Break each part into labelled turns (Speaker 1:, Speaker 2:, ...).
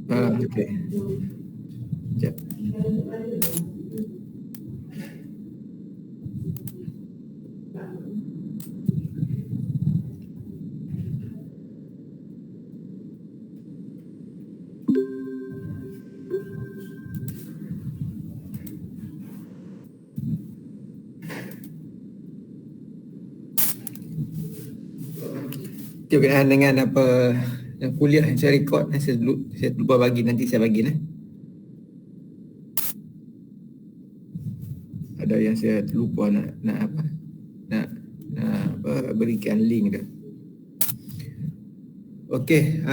Speaker 1: Okey. Sekejap. Itu berkenaan dengan apa yang kuliah yang saya rekod, saya lupa bagi, nanti saya bagi lah. Ada yang saya lupa nak berikan link dah. Okey,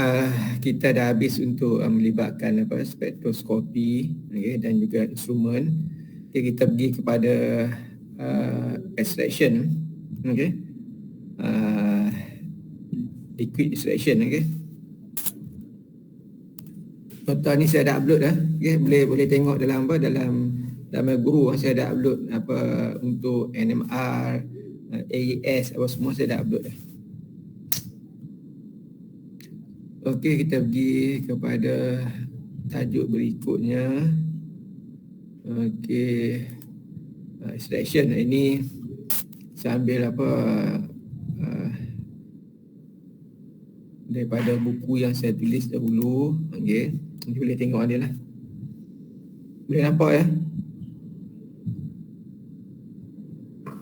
Speaker 1: kita dah habis untuk melibatkan spektroskopi, dan juga instrumen. Okay, kita pergi kepada extraction, liquid extraction. Contoh ni saya dah upload dah. Boleh tengok dalam guru saya dah upload untuk NMR, AES apa semua saya dah upload dah. Okey, kita pergi kepada tajuk berikutnya. Okey, extraction ini saya ambil daripada buku yang saya tulis dahulu. Okey, nanti boleh tengok dia lah. Boleh nampak ya?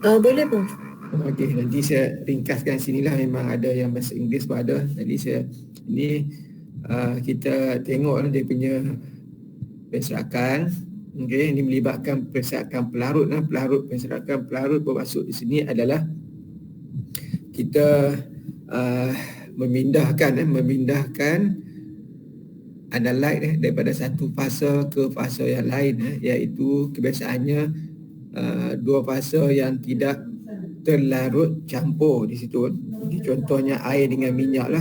Speaker 2: Boleh pun.
Speaker 1: Okey, nanti saya ringkaskan sinilah, memang ada yang bahasa Inggeris pun ada. Jadi kita tengok dia punya perserakan. Okey, ini melibatkan perserakan pelarut. Perserakan pelarut bermaksud di sini adalah kita memindahkan analyte daripada satu fasa ke fasa yang lain, iaitu kebiasaannya dua fasa yang tidak terlarut campur di situ. Contohnya air dengan minyak lah.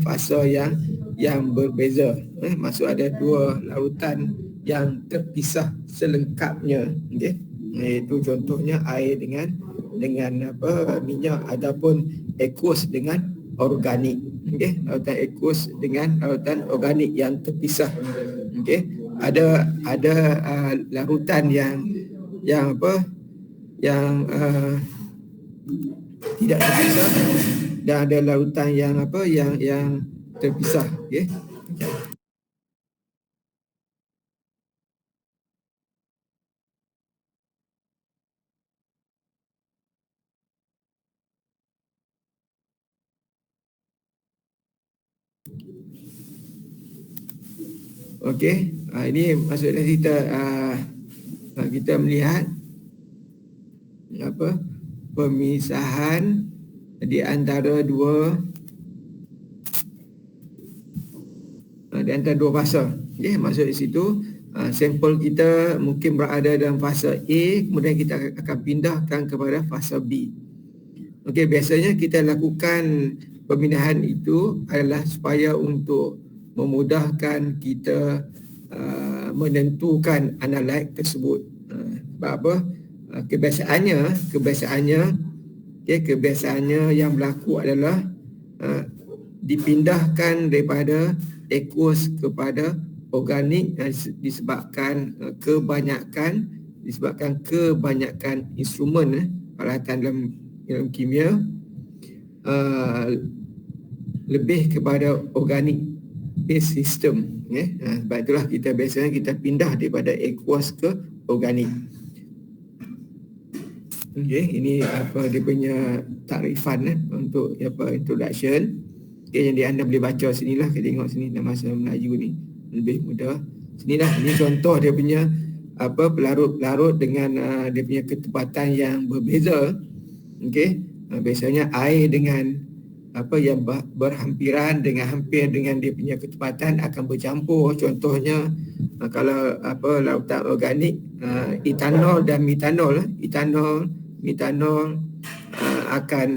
Speaker 1: Fasa yang berbeza. Maksud ada dua larutan yang terpisah selengkapnya. Iaitu contohnya air dengan minyak, ataupun aqueous dengan organik. Lautan aqueous dengan lautan organik yang terpisah. Ada larutan yang tidak terpisah, dan ada larutan yang terpisah. Okey, ini maksudnya kita melihat pemisahan di antara dua fasa. Maksud di situ sampel kita mungkin berada dalam fasa A, kemudian kita akan pindahkan kepada fasa B. Okey, biasanya kita lakukan pemindahan itu adalah supaya untuk memudahkan kita menentukan analyte tersebut. Sebab apa? Kebiasaannya yang berlaku adalah dipindahkan daripada aqueous kepada organik, disebabkan kebanyakan instrumen peralatan dalam kimia lebih kepada organic based system. Sebab itulah kita pindah daripada aqueous ke organik. Ini dia punya takrifan untuk introduction. Yang anda boleh baca sinilah, kita tengok sini dalam bahasa Melayu ni lebih mudah. Sinilah, ini contoh dia punya pelarut-pelarut dengan dia punya ketepatan yang berbeza. Biasanya air dengan yang berhampiran hampir dengan dia punya ketepatan akan bercampur. Contohnya kalau lautan organik, etanol dan metanol. Metanol akan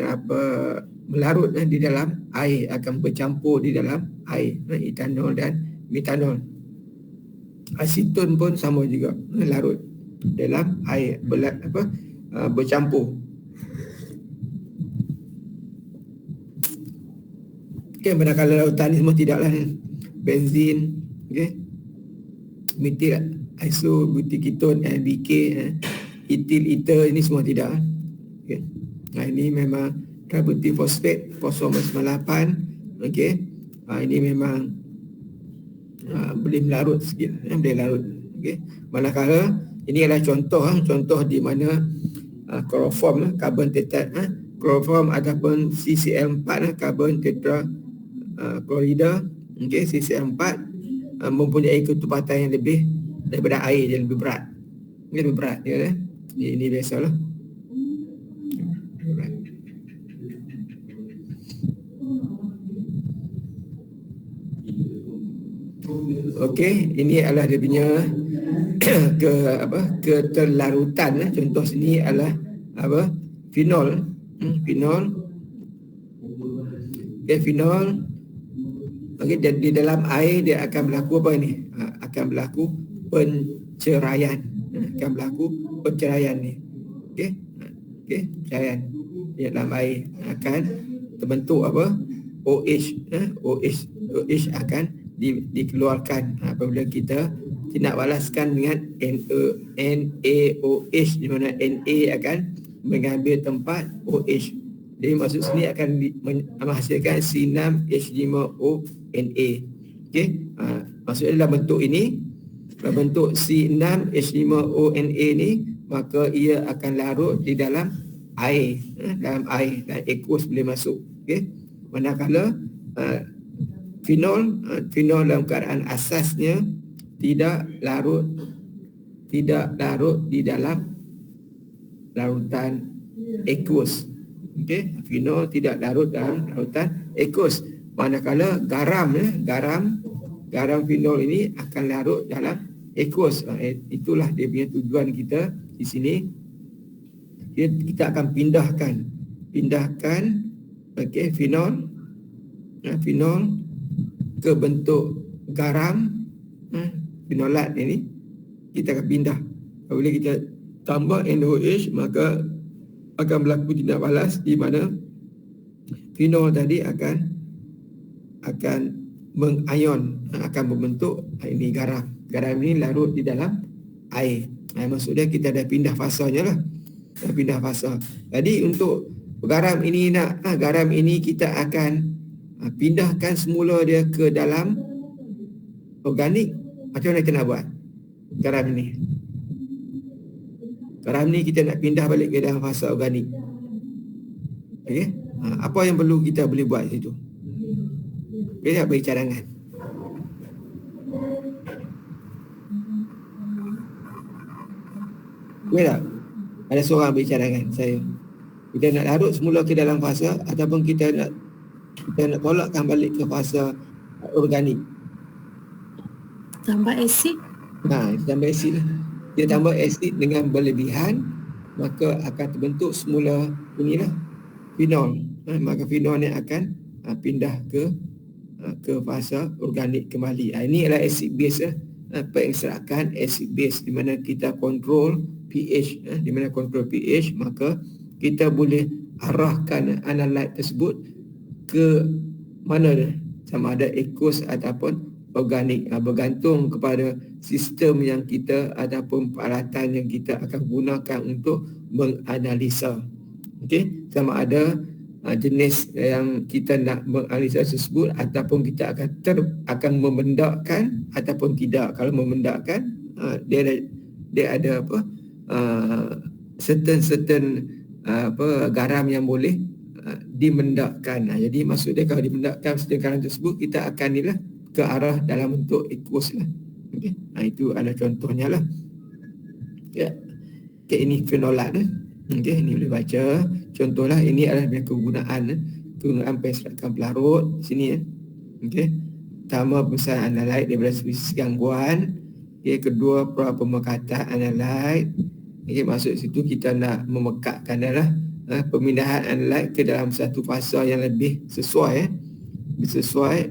Speaker 1: melarut di dalam air, akan bercampur di dalam air, etanol dan metanol. Aseton pun sama juga, larut dalam air, bercampur. Manakala lautan ni semua tidaklah. Benzin, Okey. Metil isobutyketone, NBK, etil ether ini semua tidak. Okey. Nah, ini memang tributyl fosfat fosfor 98. Okey. Ini memang boleh melarut sikit, boleh larut. Okey. Manakala ini adalah contoh di mana kloroform, karbon tetra, kloroform ataupun CCl4, karbon tetra klorida. Okey, CCl4 mempunyai ketepatan yang lebih daripada air, dia lebih berat. Ini lebih berat dia. Ini biasalah. Berat. Okey, ini adalah dia punya keterlarutan. Contoh sini adalah Fenol. Fenol. Okey, fenol. Okey, di dalam air dia akan berlaku apa ini? Akan berlaku penceraian. Akan berlaku penceraian ni. Okey. Okey, pencahayaan di dalam air akan terbentuk OH. OH akan dikeluarkan apabila kita tindak balaskan dengan NaOH, di mana Na akan mengambil tempat OH. Jadi maksud sini akan menghasilkan C6H5ONa. Okey, maksudnya dalam bentuk ini, dalam bentuk C6H5ONa ni, maka ia akan larut di dalam air, dalam air, dan aqueous boleh masuk. Okey, manakala fenol dalam keadaan asasnya tidak larut di dalam larutan aqueous. Okey, fenol tidak larut dalam larutan aqueous. Manakala garam fenol ini akan larut dalam aqueous. Itulah dia punya tujuan kita di sini. Kita akan pindahkan okey, fenol ke bentuk garam, fenolat ini kita akan pindah. Apabila kita tambah NaOH, maka akan berlaku tindak balas di mana fenol tadi akan mengayon, akan membentuk ini garam. Garam ini larut di dalam air. Maksudnya kita dah pindah fasanya lah. Dah pindah fasa. Jadi untuk garam ini kita akan pindahkan semula dia ke dalam organik. Macam mana kita nak buat garam ini? Garam ni kita nak pindah balik ke dalam fasa organik. Okey, apa yang perlu kita boleh buat situ? Boleh tak bagi cadangan? Boleh tak? Ada seorang beri cadangan saya. Kita nak larut semula ke dalam fasa ataupun kita nak tolakkan balik ke fasa organik.
Speaker 2: Tambah asid.
Speaker 1: Tambah asid lah. Kita tambah asid dengan berlebihan, maka akan terbentuk semula inilah fenol. Maka fenol ni akan pindah ke fasa organik kembali. Ini adalah acid base, pengekstrakan acid base, di mana kita kontrol pH, di mana kontrol pH, maka kita boleh arahkan analyte tersebut ke mana dia, sama ada aqueous ataupun organik, bergantung kepada sistem yang kita ataupun peralatan yang kita akan gunakan untuk menganalisa. Okey, sama ada jenis yang kita nak menganalisa tersebut ataupun kita akan memendakkan ataupun tidak. Kalau memendakkan, dia ada certain garam yang boleh dimendakkan. Jadi maksud dia kalau dimendakkan certain garam tersebut, kita akan ke arah dalam bentuk aqueous lah. Okay. Itu adalah contohnya lah. Ya. Okay, ini fenolat. Okay, ini boleh baca. Contohlah, ini adalah kegunaan pengekstrakan pelarut sini. Okay. Pertama, pemesanan analyte daripada spesies gangguan. Okay, kedua, pemekatan analyte. Okay, maksud situ kita nak memekatkan adalah pemindahan analyte ke dalam satu fasa yang lebih sesuai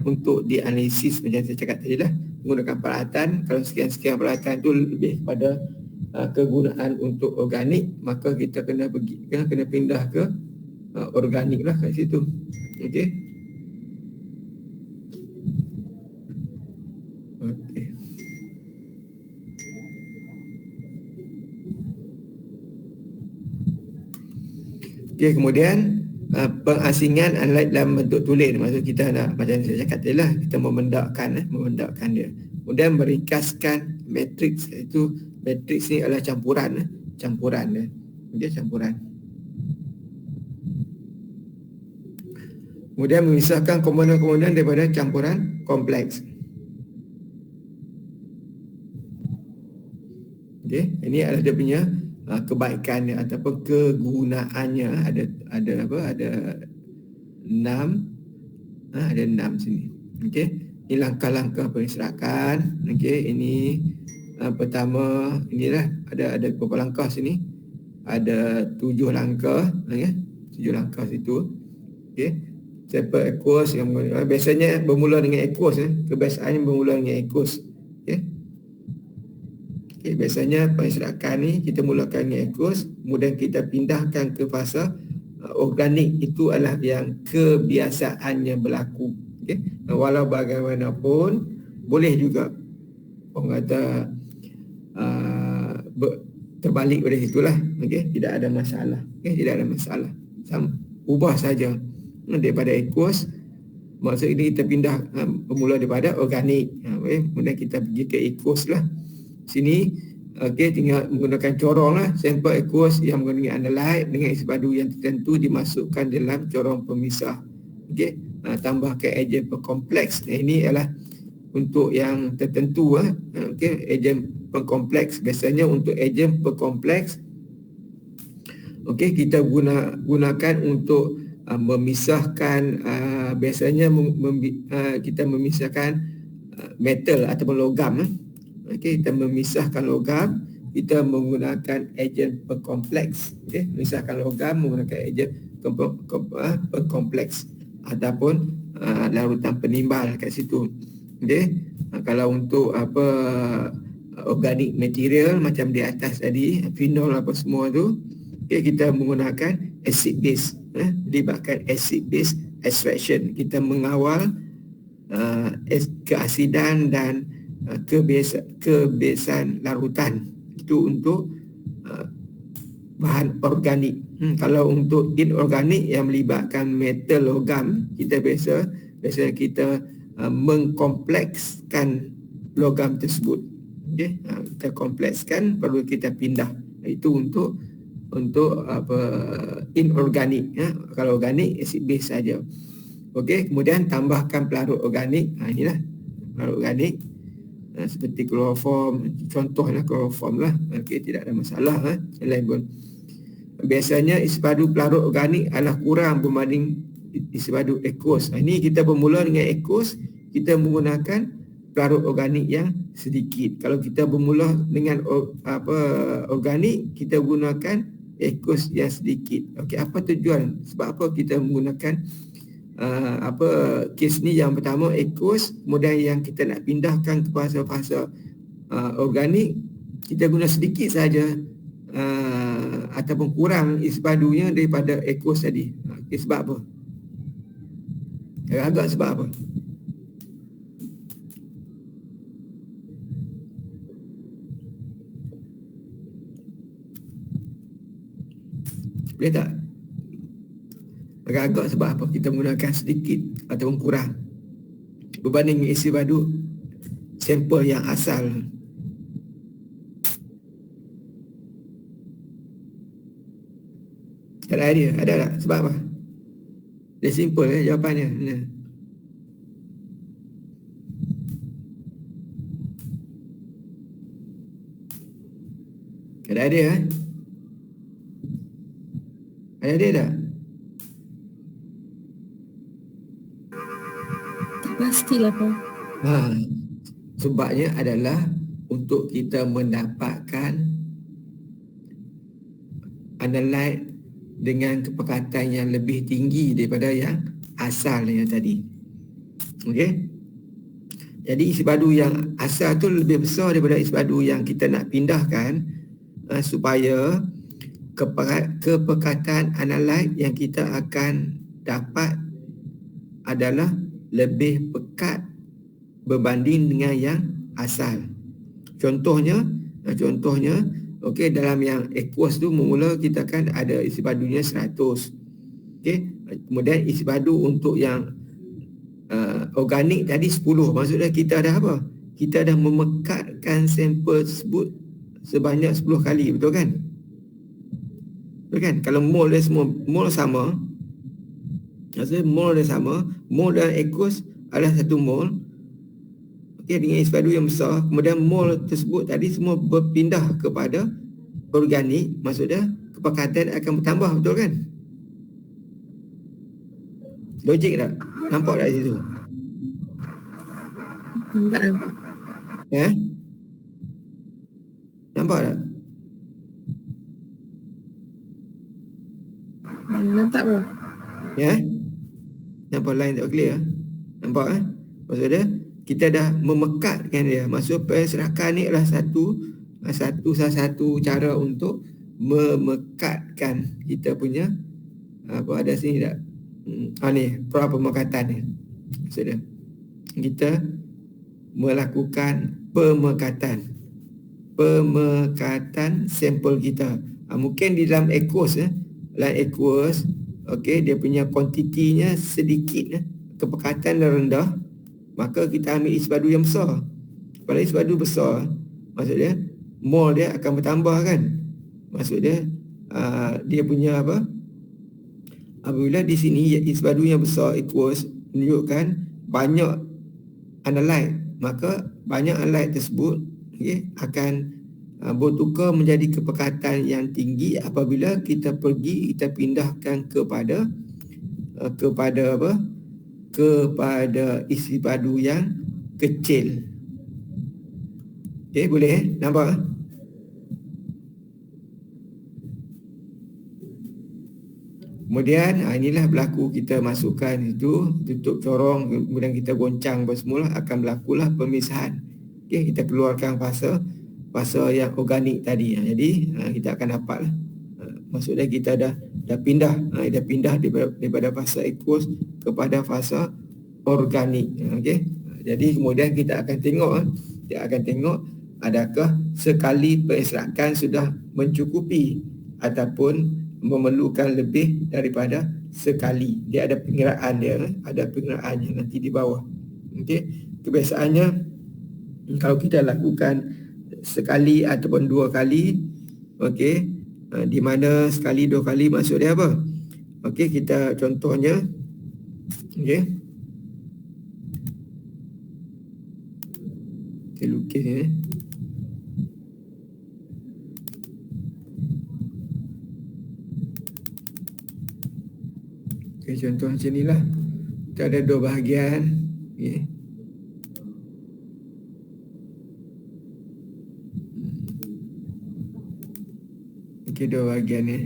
Speaker 1: untuk dianalisis. Macam saya cakap tadi lah, menggunakan peralatan. Kalau sekian-sekian peralatan itu lebih pada kegunaan untuk organik, maka kita kena pindah ke organik lah kat situ. Okey. Okey. Okey, kemudian pengasingan analyte dalam bentuk tulis. Maksud kita nak, macam saya cakap tadi lah, kita memendakkan dia. Kemudian meringkaskan matriks, iaitu matriks ni adalah campuran dia. Dia campuran. Kemudian memisahkan komponen-komponen daripada campuran kompleks. Okey, ini adalah dia punya kebaikan dia ataupun kegunaannya. Ada 6, ada 6 sini. Okey, ini langkah-langkah penisrakan. Okey, ini pertama, inilah ada beberapa langkah sini. Ada 7 langkah, 7 langkah situ. Okey, sample aqueous yang biasanya bermula dengan aqueous, kebiasaannya bermula dengan aqueous. Okey. Okay, biasanya penisrakan ni kita mulakan dengan aqueous, kemudian kita pindahkan ke fasa organik. Itu adalah yang kebiasaannya berlaku. Okay. Walau bagaimanapun boleh juga orang kata terbalik pada situlah. Okay. Tidak ada masalah. Okay. Tidak ada masalah. Ubah saja daripada aqueous. Maksud ini kita pindah bermula daripada organik. Okay. Kemudian kita pergi ke aqueous lah. Sini okey, tinggal menggunakan corong lah. Sampel aqueous yang menggunakan analyte dengan isi padu yang tertentu dimasukkan dalam corong pemisah. Okey, tambahkan ejen pengkompleks. Ini adalah untuk yang tertentu. Okey, ejen pengkompleks. Biasanya untuk ejen pengkompleks, okey, kita gunakan untuk memisahkan, biasanya kita memisahkan metal ataupun logam. Okey, kita memisahkan logam, kita menggunakan ejen pengkompleks. Okey, memisahkan logam menggunakan ejen pengkompleks ataupun larutan penimbal kat situ. Okey, kalau untuk organic material macam di atas tadi, phenol apa semua tu, okey, kita menggunakan acid base, melibatkan acid base extraction. Kita mengawal keasidan dan kebiasaan larutan itu untuk bahan organik. Kalau untuk inorganik yang melibatkan metal logam, kita biasa kita mengkomplekskan logam tersebut. Okay? Kita komplekskan, perlu kita pindah. Itu untuk inorganik. Kalau organik, acid base saja. Okey, kemudian tambahkan pelarut organik. Inilah pelarut organik. Seperti kloroform, contohnya kloroform lah. Okey, tidak ada masalah lain pun. Biasanya isi padu pelarut organik adalah kurang berbanding isi padu aqueous. Ini kita bermula dengan aqueous, kita menggunakan pelarut organik yang sedikit. Kalau kita bermula dengan organik, kita gunakan aqueous yang sedikit. Okey, apa tujuan? Sebab apa kita menggunakan kes ni? Yang pertama aqueous, kemudian yang kita nak pindahkan ke fasa-fasa organik, kita guna sedikit saja ataupun kurang isi padunya daripada aqueous tadi. Okay, sebab apa? Agak sebab apa? Boleh tak? Agak-agak sebab apa kita menggunakan sedikit ataupun kurang berbanding isi padu sampel yang asal? Tak ada idea? Ada tak? Sebab apa? Dia simple jawapannya. Ada idea? Ada idea tak?
Speaker 2: Pastilah Pak.
Speaker 1: Sebabnya adalah untuk kita mendapatkan analyte dengan kepekatan yang lebih tinggi daripada yang asalnya tadi. Okey. Jadi isi padu yang asal tu lebih besar daripada isi padu yang kita nak pindahkan, supaya kepekatan analyte yang kita akan dapat adalah lebih pekat berbanding dengan yang asal. Contohnya, okey, dalam yang aqueous tu mula kita kan ada isi padunya 100. Okey, kemudian isi padu untuk yang organik tadi 10. Maksudnya kita dah apa? Kita dah memekatkan sampel tersebut sebanyak 10 kali, betul kan? Betul kan? Kalau mol dia semua mol sama, maksudnya mol dia sama, mol dalam aqueous adalah 1 mol. Okey, dengan isi padu yang besar, kemudian mol tersebut tadi semua berpindah kepada organik, maksudnya kepekatan akan bertambah, betul kan? Logik tak? Nampak tak di situ?
Speaker 2: Nampak.
Speaker 1: Ya? Nampak tak?
Speaker 2: Nampak bro.
Speaker 1: Ya? Nampak line tak clear? Nampak eh? Maksudnya kita dah memekatkan dia. Maksud perserakan ni adalah salah satu cara untuk memekatkan kita punya apa ada sini tak? Ni pemekatan ni. Maksudnya kita melakukan pemekatan sampel kita. Mungkin di dalam aqueous okey, dia punya kuantitinya sedikit, kepekatan rendah, maka kita ambil isi padu yang besar. Kalau isi padu besar, maksudnya mol dia akan bertambah kan. Maksudnya dia punya apa? Apabila di sini isi padu yang besar aqueous menunjukkan banyak analyte, maka banyak analyte tersebut akan bertukar menjadi kepekatan yang tinggi apabila kita pindahkan kepada apa? Kepada isi padu yang kecil. Okey, boleh nampak? Kemudian inilah berlaku, kita masukkan itu, tutup corong, kemudian kita goncang apa semula, akan berlakulah pemisahan. Okey, kita keluarkan fasa yang organik tadi. Jadi kita akan dapatlah. Maksudnya kita dah pindah daripada fasa aqueous kepada fasa organik. Okey. Jadi kemudian kita akan tengok adakah sekali penyerakan sudah mencukupi ataupun memerlukan lebih daripada sekali. Dia ada pengiraannya nanti di bawah. Okey. Kebiasaannya kalau kita lakukan sekali ataupun 2 kali, okey, di mana sekali 2 kali maksud dia apa? Okey, kita contohnya, okey, kita lukis ni. Okey, contoh macam ni lah. Kita ada 2 bahagian. Okey. Okey, 2 bahagian ni.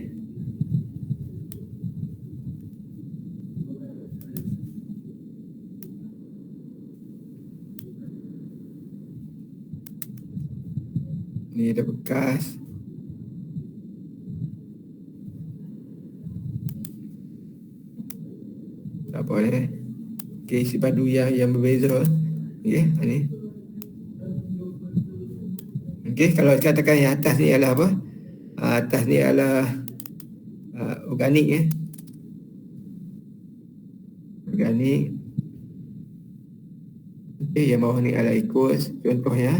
Speaker 1: Ni ada bekas. Tak apa ni. Okey, isi padu yang berbeza. Okey, ni. Okey, kalau katakan yang atas ni adalah apa? Atas ni adalah organik organik. Okey, yang bawah ni adalah aqueous contohnya.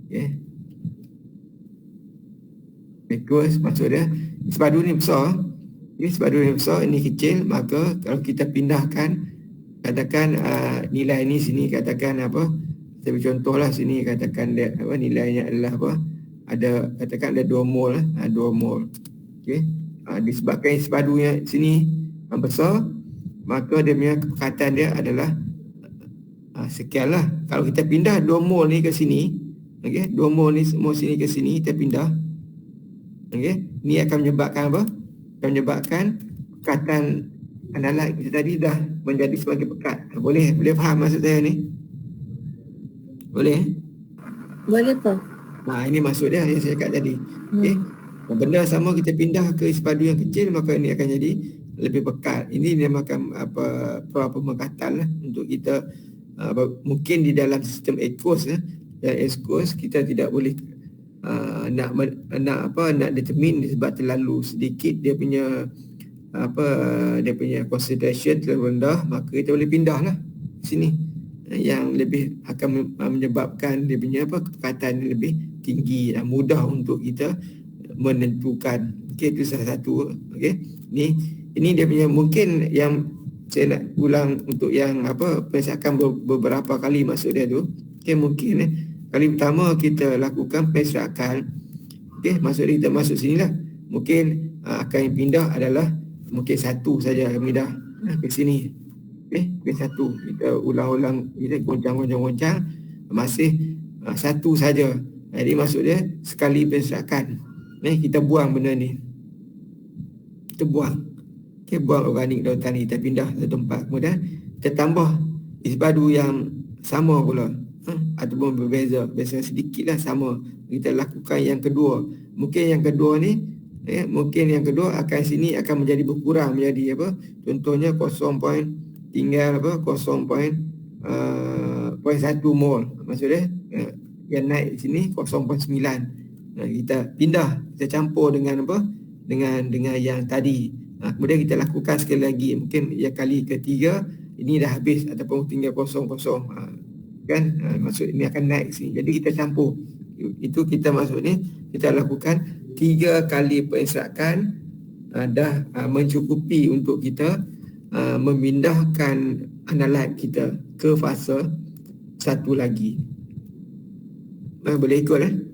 Speaker 1: Okey. Aqueous maksud dia sepadu ni besar. Sepadu ni besar, ini kecil, maka kalau kita pindahkan, katakan nilai ni sini, katakan apa, saya beri contohlah sini, katakan dia, apa, nilainya adalah apa, katakan ada 2 mol, 2 mol. Okey. Disebabkan sepadunya sini besar, maka dia punya kepekatan dia adalah sekian lah. Kalau kita pindah 2 mol ni ke sini, okey, 2 mol ni semua sini ke sini, kita pindah, okey, ni akan menyebabkan apa? Akan menyebabkan pekatan analyte kita tadi dah menjadi sebagai pekat. Boleh faham maksud saya ni? Boleh?
Speaker 2: Boleh Pak.
Speaker 1: Ini maksud dia yang saya cakap tadi. Okey. Benda sama kita pindah ke sepadu yang kecil, maka ini akan jadi lebih pekat. Ini dia makan apa pemekatan lah untuk kita mungkin di dalam sistem aqueous dan aqueous kita tidak boleh nak determine sebab terlalu sedikit dia punya concentration terlalu rendah, maka kita boleh pindah lah sini yang lebih akan menyebabkan dia punya kepekatan lebih tinggi dan mudah untuk kita menentukan. Okey, itu salah satu. Okey, ini dia punya, mungkin yang saya nak ulang untuk yang penyesakan beberapa kali maksud dia tu. Okey, mungkin kali pertama kita lakukan penyesakan. Okey, maksud kita masuk sinilah. Mungkin akan yang pindah adalah mungkin satu saja yang pindah ke sini. Okey, satu. Kita ulang-ulang, kita goncang-goncang, masih satu saja. Jadi maksud dia sekali penyesakan. Kita buang benda ni. Kita buang. Kita buang organik daun tani, kita pindah ke tempat. Kemudian kita tambah isbadu yang sama pula. Ataupun berbeza. Biasanya sedikit lah sama. Kita lakukan yang kedua. Mungkin yang kedua ni, mungkin yang kedua akan sini akan menjadi berkurang menjadi contohnya 0.1 mol. Maksudnya yang naik sini 0.9. Kita pindah, kita campur dengan dengan yang tadi. Kemudian kita lakukan sekali lagi, mungkin yang kali ketiga ini dah habis ataupun tinggal kosong-kosong. Kan maksud ini akan naik sini. Jadi kita campur. Itu kita maksudnya kita lakukan 3 kali penyesakan dah mencukupi untuk kita memindahkan analyte kita ke fasa satu lagi. Boleh ikut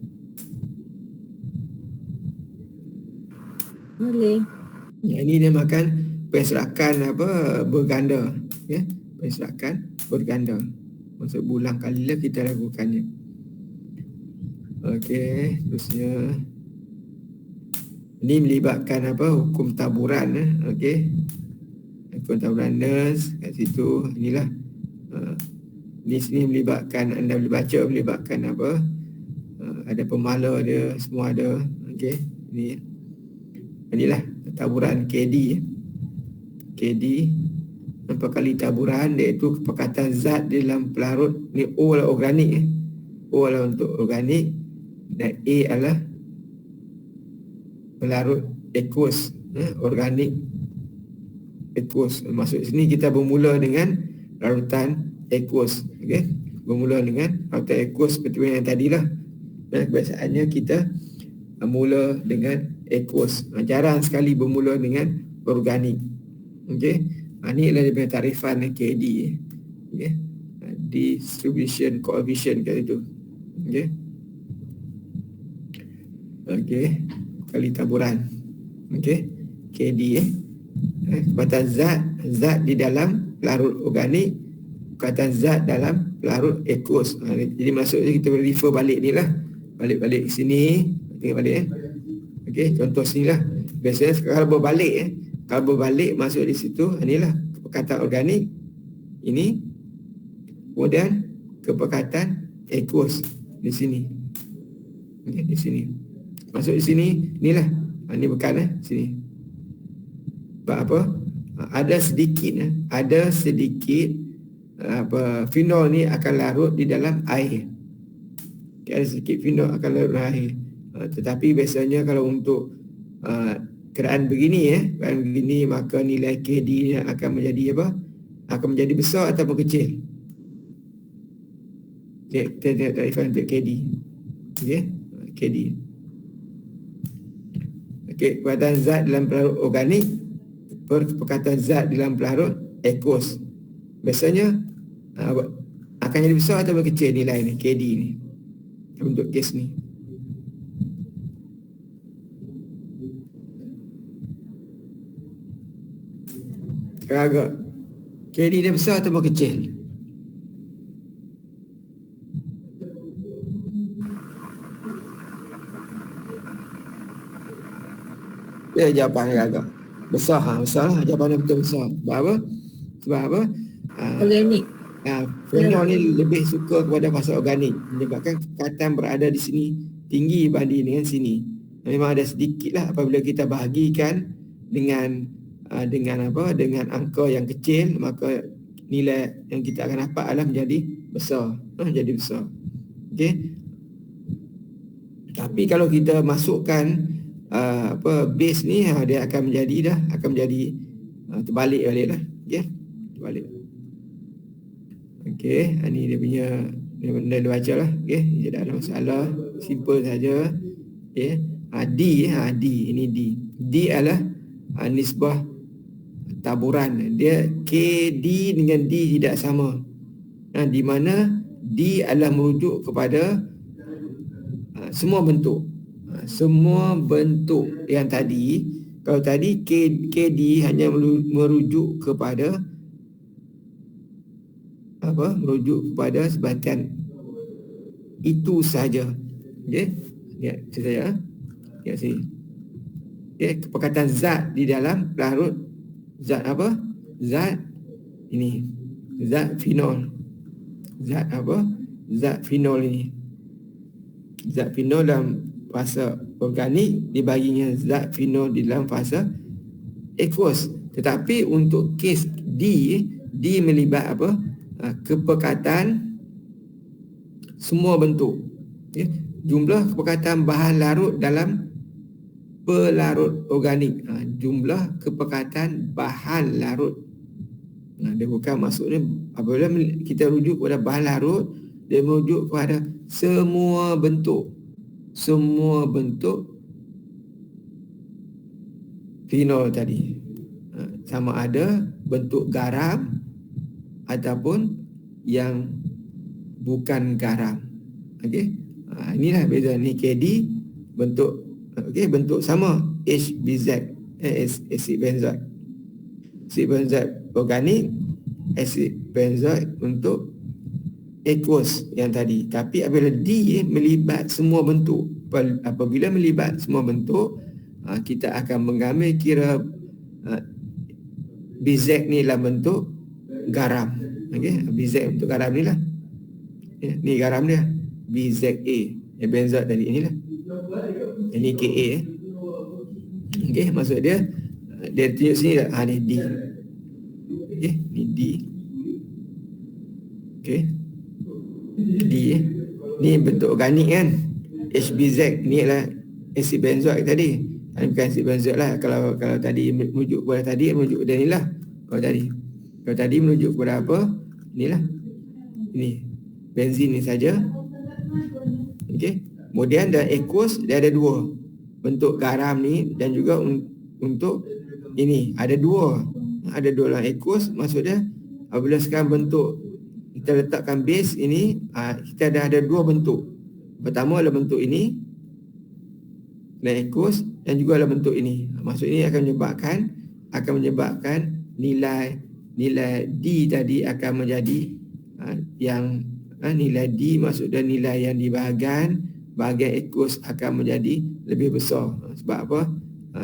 Speaker 2: Boleh.
Speaker 1: Ini dia makan penyesakan berganda, penyesakan berganda. Maksud berulang kali lah kita lakukannya. Okey, terusnya ini melibatkan hukum taburan. Okey, hukum taburan nurse kat situ. Inilah di sini melibatkan, anda boleh baca melibatkan ada pemala dia, semua ada. Okey, inilah taburan KD. KD berapa kali taburan, iaitu kepekatan zat di dalam pelarut. Ni O lah organik. O lah untuk organik dan A adalah pelarut aqueous, organik aqueous. Maksud sini kita bermula dengan larutan aqueous. Okey, bermula dengan larutan aqueous seperti yang tadilah. Dan kebiasaannya kita mula dengan aqueous. Jarang sekali bermula dengan organik. Okey, ini adalah dia punya tarifan KD. Okey, distribution coefficient kat situ. Okey. Okey, kali taburan. Okey, KD kekuatan zat di dalam larut organik, kekuatan zat dalam larut aqueous. Jadi maksudnya kita boleh refer balik ni lah. Balik-balik sini, tengok balik Okey, contoh sini lah. Biasanya kalau berbalik kalau berbalik masuk di situ, inilah kepekatan organik ini, kemudian kepekatan aqueous di sini. Okey, di sini. Masuk di sini, inilah. Ini bukan sini. Sebab apa? Ada sedikit fenol ni akan larut di dalam air. Okay, ada sedikit fenol akan larut dalam air. Tetapi biasanya kalau untuk keadaan begini maka nilai KD ni akan menjadi akan menjadi besar ataupun kecil. Kita tengok tarifan untuk KD. Okey, KD. Okey, kekuatan zat dalam pelarut organik per kepekatan zat dalam pelarut aqueous. Biasanya akan jadi besar ataupun kecil nilai ni, KD ni, untuk kes ni. Agak KD dia besar atau kecil? Ya, jawapan dia agak besar. Besar lah, jawapan dia betul besar. Sebab apa?
Speaker 2: Organik.
Speaker 1: Fenol ni lebih suka kepada fasa organik, menyebabkan kepekatan berada di sini tinggi banding dengan sini. Memang ada sedikit lah apabila kita bahagikan dengan angka yang kecil, maka nilai yang kita akan dapat adalah menjadi besar. Jadi besar. Okey. Tapi kalau kita masukkan base ni, dia akan menjadi terbalik balik lah. Okey. Terbalik. Okey, ni dia punya dia baca lah. Okey, dia tak ada masalah. Simple saja. Okey. D, ini D. D adalah nisbah taburan. Dia KD dengan D tidak sama. Di mana D adalah merujuk kepada semua bentuk. Semua bentuk yang tadi, kalau tadi KD hanya merujuk kepada merujuk kepada sebatian itu saja. Okey, lihat saya. Lihat sini. Okey, perkataan zat di dalam larut. Zat apa? Zat ini. Zat fenol. Zat apa? Zat fenol ini. Zat fenol dalam fasa organik dibaginya zat fenol di dalam fasa aqueous. Tetapi untuk kes D melibat apa? Kepekatan semua bentuk. Okay. Jumlah kepekatan bahan larut dalam pelarut organik. Jumlah kepekatan bahan larut. Dia bukan maksudnya apabila kita rujuk kepada bahan larut, dia merujuk kepada semua bentuk. Semua bentuk fenol tadi. Sama ada bentuk garam ataupun yang bukan garam. Okey. Inilah beza ni KD bentuk bentuk sama HBZ, asid benzoat. Asid benzoat organik, asid benzoat untuk aqueous yang tadi. Tapi apabila D melibat semua bentuk, apabila melibat semua bentuk, kita akan mengambil kira BZ ni dalam bentuk garam. Okey, BZ untuk garam ni lah. Ni garam dia, BZA. Benzoat tadi inilah. Ini KA. Okey, maksud dia tunjuk sini dah. Ni D. Okey, ni D. Okey. D ni bentuk organik kan. HBZ ni adalah asid benzoat tadi. Ini bukan asid benzoat lah. Kalau tadi merujuk kepada tadi, merujuk kepada inilah. Kalau tadi merujuk kepada apa? Inilah. Ini benzin ni saja. Okey. Kemudian dalam aqueous dia ada dua. Bentuk garam ni dan juga untuk ini. Ada dua dalam aqueous. Maksud dia apabila sekarang bentuk kita letakkan base ini, kita ada dua bentuk. Pertama adalah bentuk ini dalam aqueous dan juga adalah bentuk ini. Maksud ini akan menyebabkan nilai D tadi akan menjadi yang nilai D maksudnya nilai yang di bahagian aqueous akan menjadi lebih besar. Sebab apa?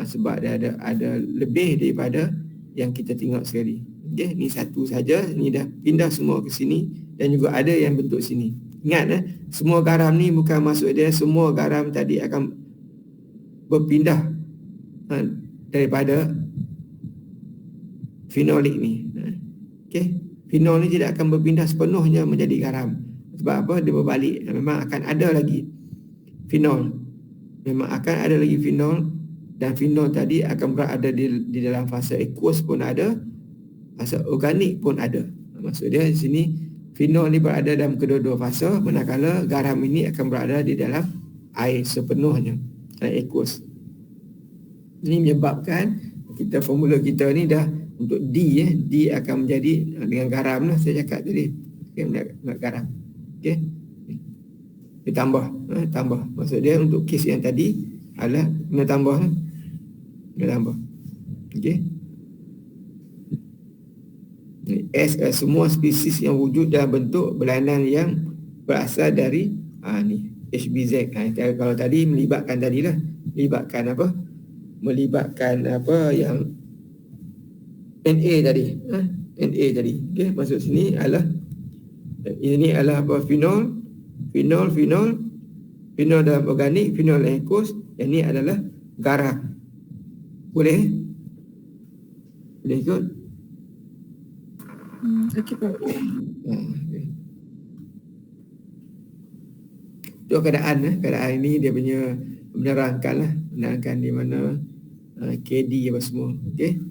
Speaker 1: Sebab dia ada lebih daripada yang kita tengok sekali. Okey, ni satu saja, ni dah pindah semua ke sini dan juga ada yang bentuk sini. Ingat semua garam ni bukan maksud dia semua garam tadi akan berpindah daripada fenolik ni. Okey, fenol ni tidak akan berpindah sepenuhnya menjadi garam. Sebab apa? Dia berbalik. Memang akan ada lagi fenol. Memang akan ada lagi fenol dan fenol tadi akan berada di dalam fasa aqueous pun ada, fasa organik pun ada. Maksud dia di sini fenol ni berada dalam kedua-dua fasa, manakala garam ini akan berada di dalam air sepenuhnya, aqueous. Ini menyebabkan kita formula kita ni dah untuk D D akan menjadi dengan garam lah saya cakap tadi. Okey, nak garam. Okey. Ditambah, tambah. Maksud dia untuk kes yang tadi adalah kena tambah. Okey. S semua spesies yang wujud dalam bentuk berlainan yang berasal dari ni HBZ. Kalau tadi melibatkan tadilah, melibatkan apa yang NA tadi. NA tadi. Okey, maksud sini adalah ini adalah apa? Fenol dalam organik, fenol dalam aqueous. Yang ini adalah garam. Boleh ikut?
Speaker 2: Okey, Prof.
Speaker 1: Okay. Itu keadaan ini dia punya menerangkan di mana KD apa semua. Okey.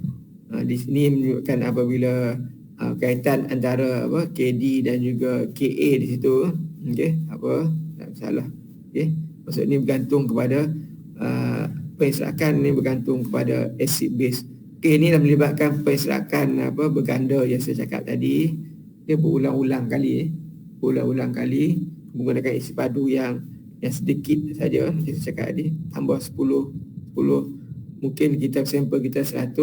Speaker 1: Di sini menunjukkan apabila kaitan antara KD dan juga KA di situ. Okey, tak salah. Okey. Maksud ni bergantung kepada penserakan ni bergantung kepada acid base. Okey, ini dah melibatkan penserakan berganda yang saya cakap tadi. Dia berulang-ulang kali menggunakan isi padu yang sedikit saja macam saya cakap tadi, tambah 10 mungkin kita sampel kita 100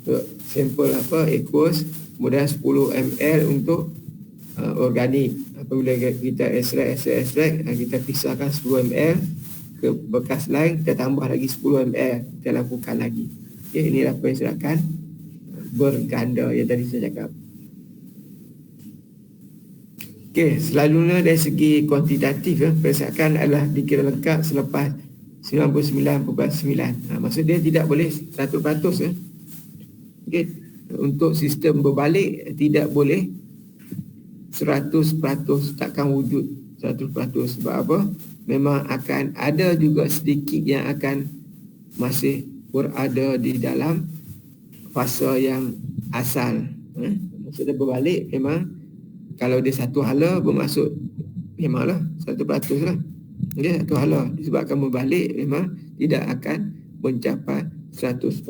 Speaker 1: untuk sampel aqueous, kemudian 10 ml untuk organik. Apabila kita extract kita pisahkan 10 ml ke bekas lain, kita tambah lagi 10 ml, kita lakukan lagi. Okay, inilah penserakan berganda yang tadi saya cakap. Okey, selalunya dari segi kuantitatif penserakan adalah dikira lengkap selepas 99.9. Maksud dia tidak boleh 100%. Okey, untuk sistem berbalik tidak boleh 100%, takkan wujud 100%. Sebab apa? Memang akan ada juga sedikit yang akan masih berada di dalam fasa yang asal. Maksudnya berbalik memang kalau dia satu hala bermaksud memanglah 100% lah. Okay, satu hala disebabkan berbalik memang tidak akan mencapai 100%.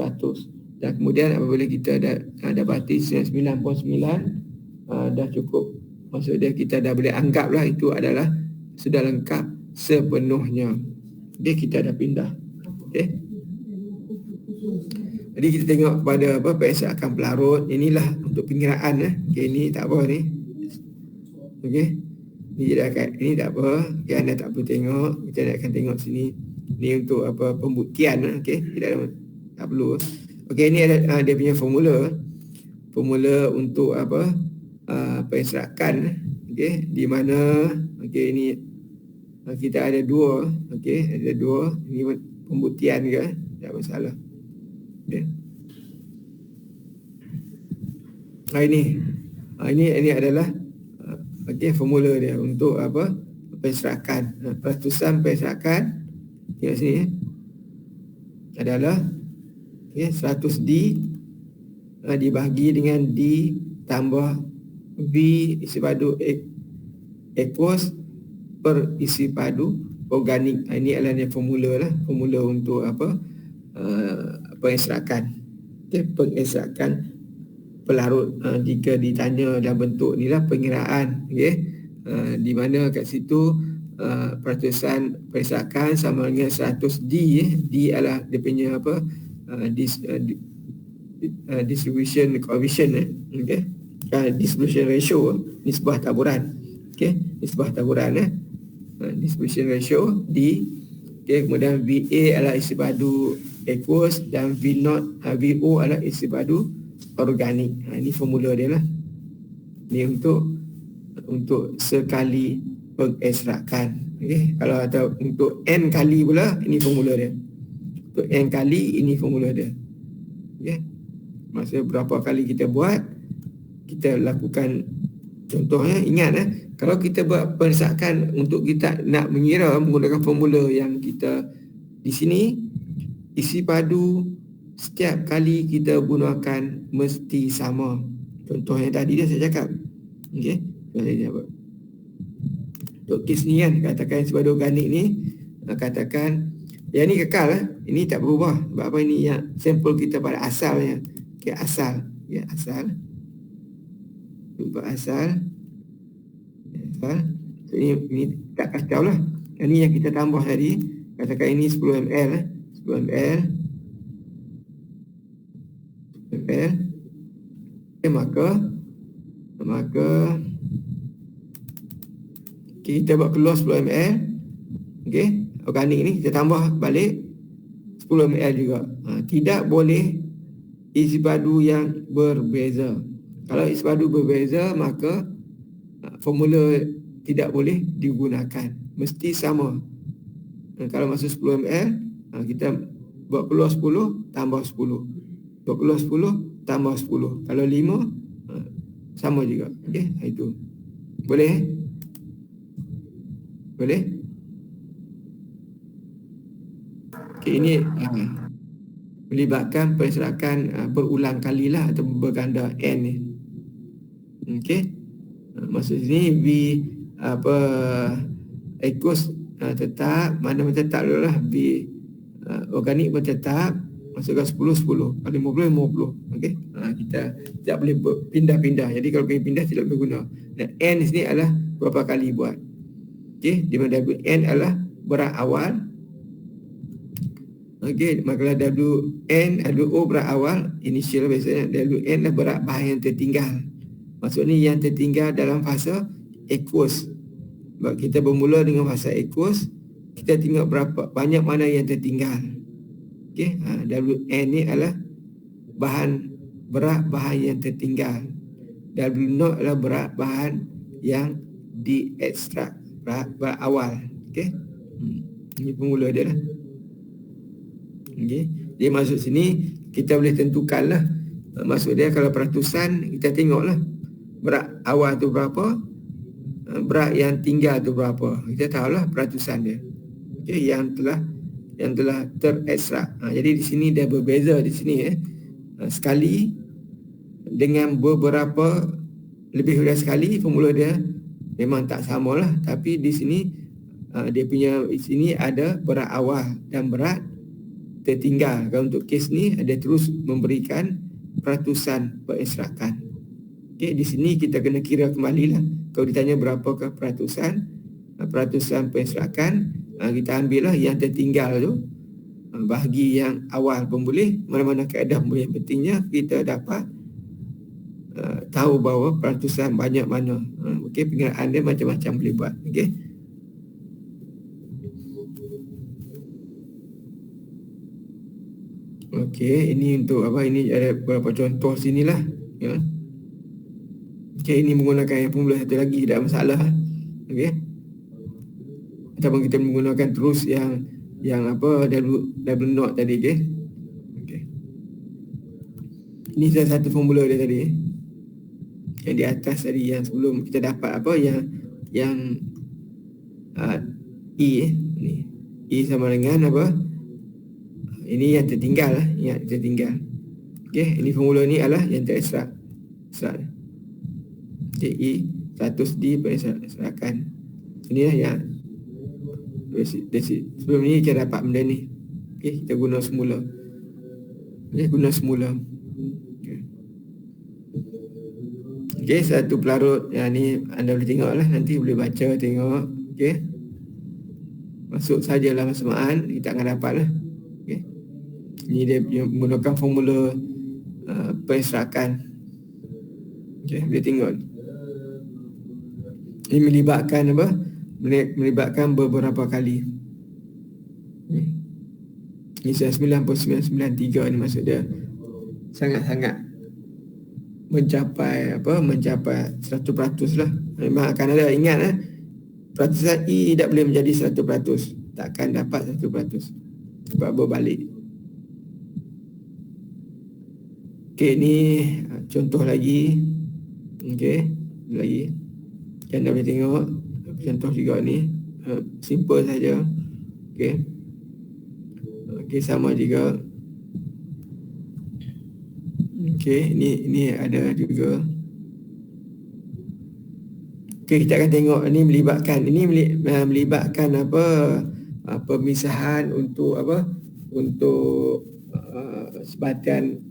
Speaker 1: Dan kemudian apabila kita dah dapati 99.9 dah cukup. Maksud dia kita dah boleh anggaplah itu adalah sudah lengkap sepenuhnya. Okay, kita dah pindah. Okay. Jadi kita tengok pada penserakan pelarut. Inilah untuk pengiraan. Okay, ini tak apa ni. Okey. Ini tak apa. Okay, anda tak perlu tengok. Kita akan tengok sini. Ini untuk pembuktian. Okey, tak perlu. Okey, ini ada dia punya formula. Formula untuk penserakan. Okey, di mana ini kita ada dua. Okey, ada dua. Ini pembuktian ke? Tak masalah. Okey. Ini adalah formula dia untuk penserakan. Pertusan penserakan kat sini adalah 100D dibahagi dengan D tambah V isi padu aqueous per isi padu organik. Ini adalah formula untuk penserakan. Penserakan pelarut. Jika ditanya dalam bentuk inilah pengiraan, di mana kat situ peratusan penserakan sama dengan 100D. D adalah dia punya distribution coefficient, distribution ratio, nisbah taburan. Nisbah taburan, distribution ratio D. Kemudian VA adalah isi padu aqueous dan VO adalah isi padu organik. Ini formula dia lah. Ini untuk sekali pengekserakan. Kalau ada untuk N kali pula, ini formula dia. Untuk N kali, ini formula dia. Maksudnya berapa kali kita buat, kita lakukan. Contohnya, ingat kalau kita buat penserakan untuk kita nak mengira menggunakan formula yang kita di sini, isi padu setiap kali kita gunakan mesti sama. Contoh yang tadi saya cakap. Okey. Untuk kes ni katakan isi padu organik ni, katakan yang ni kekal ini tak berubah. Sebab apa? Ini yang sampel kita pada asalnya. Asal. Asal. Jumpa asal. So, ini tak kacau lah. Ini yang kita tambah tadi. Katakan ini 10 ml. 10 ml. Maka kita buat keluar 10 ml. Organik ni kita tambah balik 10 ml juga. Tidak boleh isi padu yang berbeza. Kalau isi padu berbeza, maka formula tidak boleh digunakan. Mesti sama. Kalau masuk 10 ml, kita buat keluar 10 tambah 10. Buat keluar 10 tambah 10. Kalau 5 sama juga. Okey, itu. Boleh? Boleh? Okey, ini melibatkan perserakan berulang kalilah atau berganda n ni. Okey. Maksud sini V apa equals tetap, mana pun tetap dulu lah. V organik pun tetap, masukkan 10 10, kalau 50 50. Okey. Kita tidak boleh pindah-pindah. Jadi kalau pindah tidak boleh guna. Dan n sini adalah berapa kali buat. Okey, di mana Wn adalah berat awal. Okey, maka Wn WO berat awal initial biasanya, Wn adalah berat bahan yang tertinggal. Maksudnya yang tertinggal dalam fasa aqueous. Sebab kita bermula dengan fasa aqueous, kita tengok berapa banyak mana yang tertinggal. Okey, Wn ni adalah berat bahan yang tertinggal. W0 adalah berat bahan yang diekstrak, berat awal. Okey. Ini formula dia lah. Okey. Dia masuk sini kita boleh tentukanlah. Maksud dia kalau peratusan kita tengoklah berat awal tu berapa, berat yang tinggal tu berapa. Kita tahulah peratusan dia. Okey, yang telah terekstrak. Jadi di sini dia berbeza di sini sekali dengan beberapa lebih dari sekali, formula dia memang tak samalah. Tapi di sini dia punya di sini ada berat awal dan berat tertinggal. Kalau untuk kes ni dia terus memberikan peratusan perekstrakan. Okey, di sini kita kena kira kembali lah. Kalau ditanya berapakah peratusan perekstrakan, kita ambil lah yang tertinggal tu, bahagi yang awal pun boleh, mana-mana kaedah boleh. Pentingnya kita dapat tahu bahawa peratusan banyak mana. Okey, pengiraan dia macam-macam boleh buat. Okey. Okey, ini untuk apa? Ini ada beberapa contoh sinilah, ya. Okey, ini menggunakan yang formula satu lagi, tidak masalah. Okey. Ataupun kita menggunakan terus yang apa double knot tadi, okey. Okey. Ini salah satu formula dia tadi. Yang di atas tadi, yang sebelum kita dapat apa yang E ni. E sama dengan apa? Ini yang tertinggal lah, yang tertinggal. Okey, ini formula ni adalah yang terekstrak. E 100D perekstrakan. Inilah yang sebelum ni kita dapat benda ni. Okey, kita guna semula. Okey, satu pelarut yang ni anda boleh tengok lah, nanti boleh baca, tengok. Okey, masuk sajalah persamaan, kita akan dapat lah. Okey, ini dia menggunakan formula perekstrakan. Okey, boleh tengok. Ini melibatkan apa? Melibatkan beberapa kali. Ini 99.993 ni maksud dia sangat-sangat mencapai 100% lah. Memang akan ada, ingat peratusan E tidak boleh menjadi 100%. Takkan dapat 100% sebab berbalik. Okey, ni contoh lagi. Okey, lagi yang anda boleh tengok contoh juga ni, simple saja. Okey, sama juga. Okey, ini ada juga. Okey, kita akan tengok ini melibatkan apa pemisahan untuk apa, untuk sebatan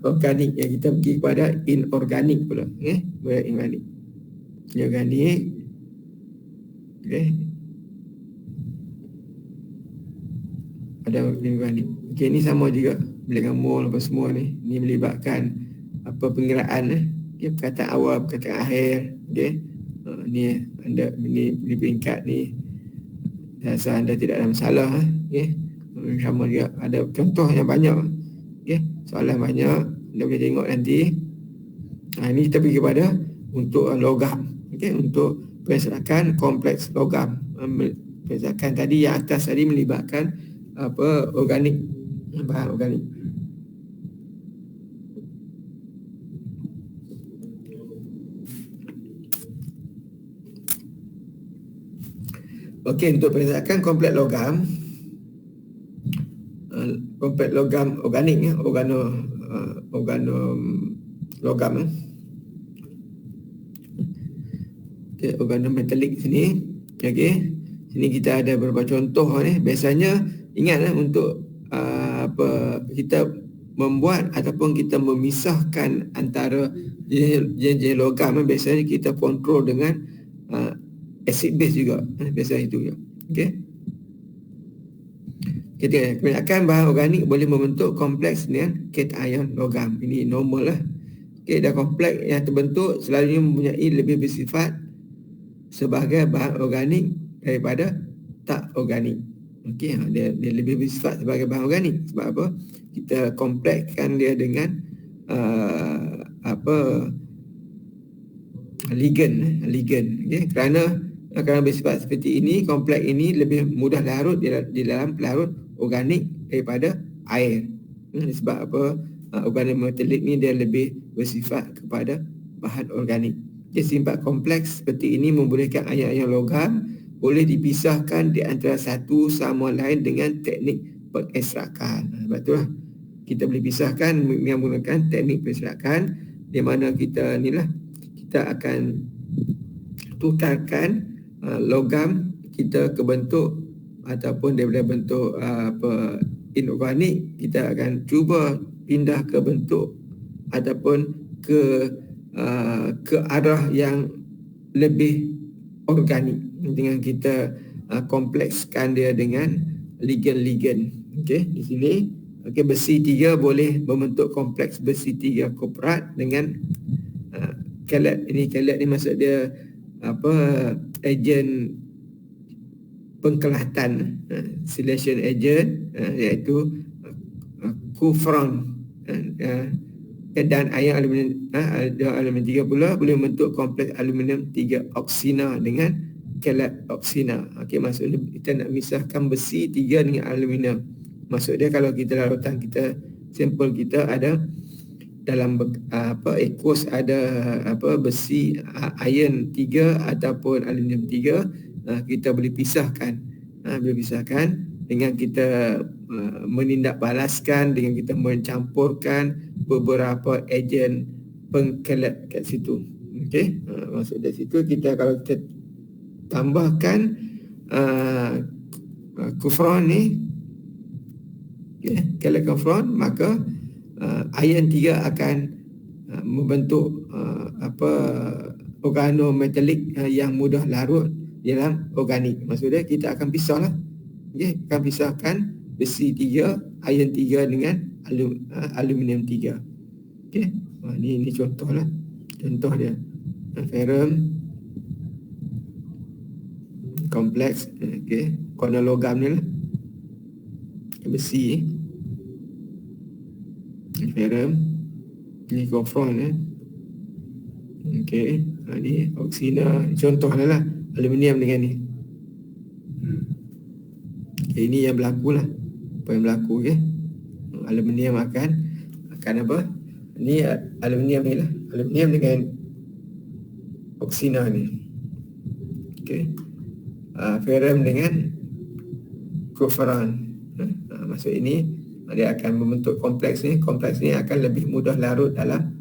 Speaker 1: organik yang kita pergi kepada inorganik pula. Inorganik. Okey. Ada inorganik. Okey, ini sama juga dengan mol apa semua ni. Ini melibatkan apa pengiraan perkataan awal, perkataan akhir. Okey. Ni anda ini peringkat ni. Rasa anda tidak ada masalah. Okey. Sama juga ada contoh yang banyak. Okey. Soalan banyak, anda boleh tengok nanti. Ini kita pergi kepada untuk logam. Okey, untuk perekstrakan kompleks logam. Perekstrakan tadi yang atas tadi melibatkan apa organik, bahan organik. Okey, untuk persakan kompleks logam, kompleks logam organik ya, organo logam okay, organometalik sini. Okey, sini kita ada beberapa contoh ni. Biasanya ingat untuk kita membuat ataupun kita memisahkan antara jenis logam, biasanya kita kontrol dengan acid base juga, biasa itu juga. Okey, kebanyakan bahan organik boleh membentuk kompleks dengan cation logam. Ini normal lah. Okey, dan kompleks yang terbentuk selalunya mempunyai lebih bersifat sebagai bahan organik daripada tak organik. Okey, dia lebih bersifat sebagai bahan organik. Sebab apa? Kita komplekskan dia dengan ligan. Okey, kerana bersifat seperti ini, kompleks ini lebih mudah larut di dalam pelarut organik daripada air. Sebab apa? Organometalik ni dia lebih bersifat kepada bahan organik. Sifat kompleks seperti ini membolehkan ion-ion logam boleh dipisahkan di antara satu sama lain dengan teknik pengekstrakan. Sebab itulah kita boleh pisahkan dengan menggunakan teknik pengekstrakan, di mana kita akan tukarkan logam kita ke bentuk ataupun daripada bentuk inorganik, kita akan cuba pindah ke bentuk ataupun ke arah yang lebih organik dengan kita komplekskan dia dengan ligan-ligan. Okey, di sini besi 3 boleh membentuk kompleks besi 3 koprat dengan kelet. Ini kelet ni maksud dia ejen pengkelatan, silation agent, iaitu kufron, dan ion aluminium 3 pula boleh membentuk kompleks aluminium 3 oksina dengan kelat oksina. Okey, maksudnya kita nak misahkan besi 3 dengan aluminium. Maksud dia kalau kita larutan kita, sampel kita ada dalam aqueous ada besi iron 3 ataupun aluminium 3, kita boleh pisahkan. Dengan kita menindakbalaskan, dengan kita mencampurkan beberapa ejen pengkelet kat situ. Okey, maksud dari situ kita kalau kita tambahkan kufron ni, kelet kufron, maka iron 3 akan membentuk organometalik yang mudah larut dalam organik. Maksudnya kita akan pisahlah. Okey, akan pisahkan besi 3, iron 3 dengan aluminium 3. Okey, ini contohlah. Contoh dia. Ferrum kompleks, okey, korner logam ni lah. Besi ferrum, ini kufron okey, ni oksina, contoh lah aluminium dengan ni. Okay, ini yang berlaku lah. Apa yang berlaku, okey. Aluminium akan apa? Ni aluminium ni lah. Aluminium dengan oksina ni. Okey. Ferrum dengan kufran. Maksud ini dia akan membentuk kompleks ni. Kompleks ni akan lebih mudah larut dalam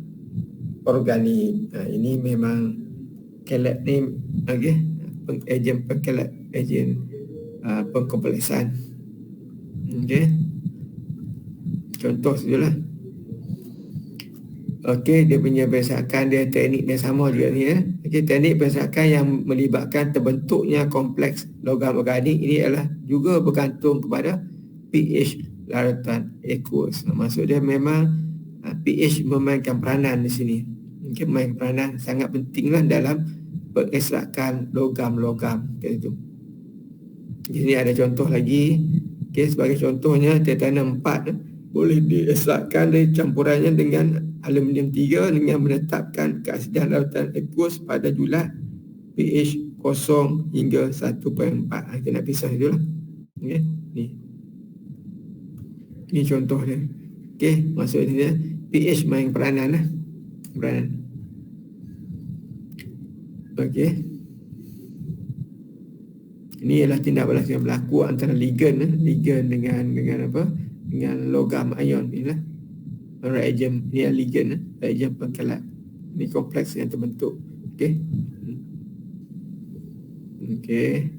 Speaker 1: organik. Ini memang kelet ni, okey, ejen pengkelet, ejen pengkompleksan. Okey, contoh sajalah. Okey, dia punya persakan dia, teknik dia sama juga ni Okey, teknik persakan yang melibatkan terbentuknya kompleks logam organik ini adalah juga bergantung kepada pH larutan aqueous. Maksud dia memang pH memainkan peranan di sini. Okey, memainkan peranan sangat pentinglah dalam pengekstrakan logam-logam itu. Di sini ada contoh lagi. Okey, sebagai contohnya titanium 4 boleh diekstrakkan dari campurannya dengan aluminium 3 dengan menetapkan keasidan larutan aqueous pada julat pH 0 hingga 1.4. Kita nak pisah itulah. Okey, ni. Ini contoh dia. Okey, maksudnya pH main peranan lah. Peranan. Okey. Ini ialah tindak balas yang berlaku antara ligan dengan apa? Dengan logam ion inilah. Reagen ni ligan, reagen pengkelat. Ini kompleks yang terbentuk. Okey. Okey.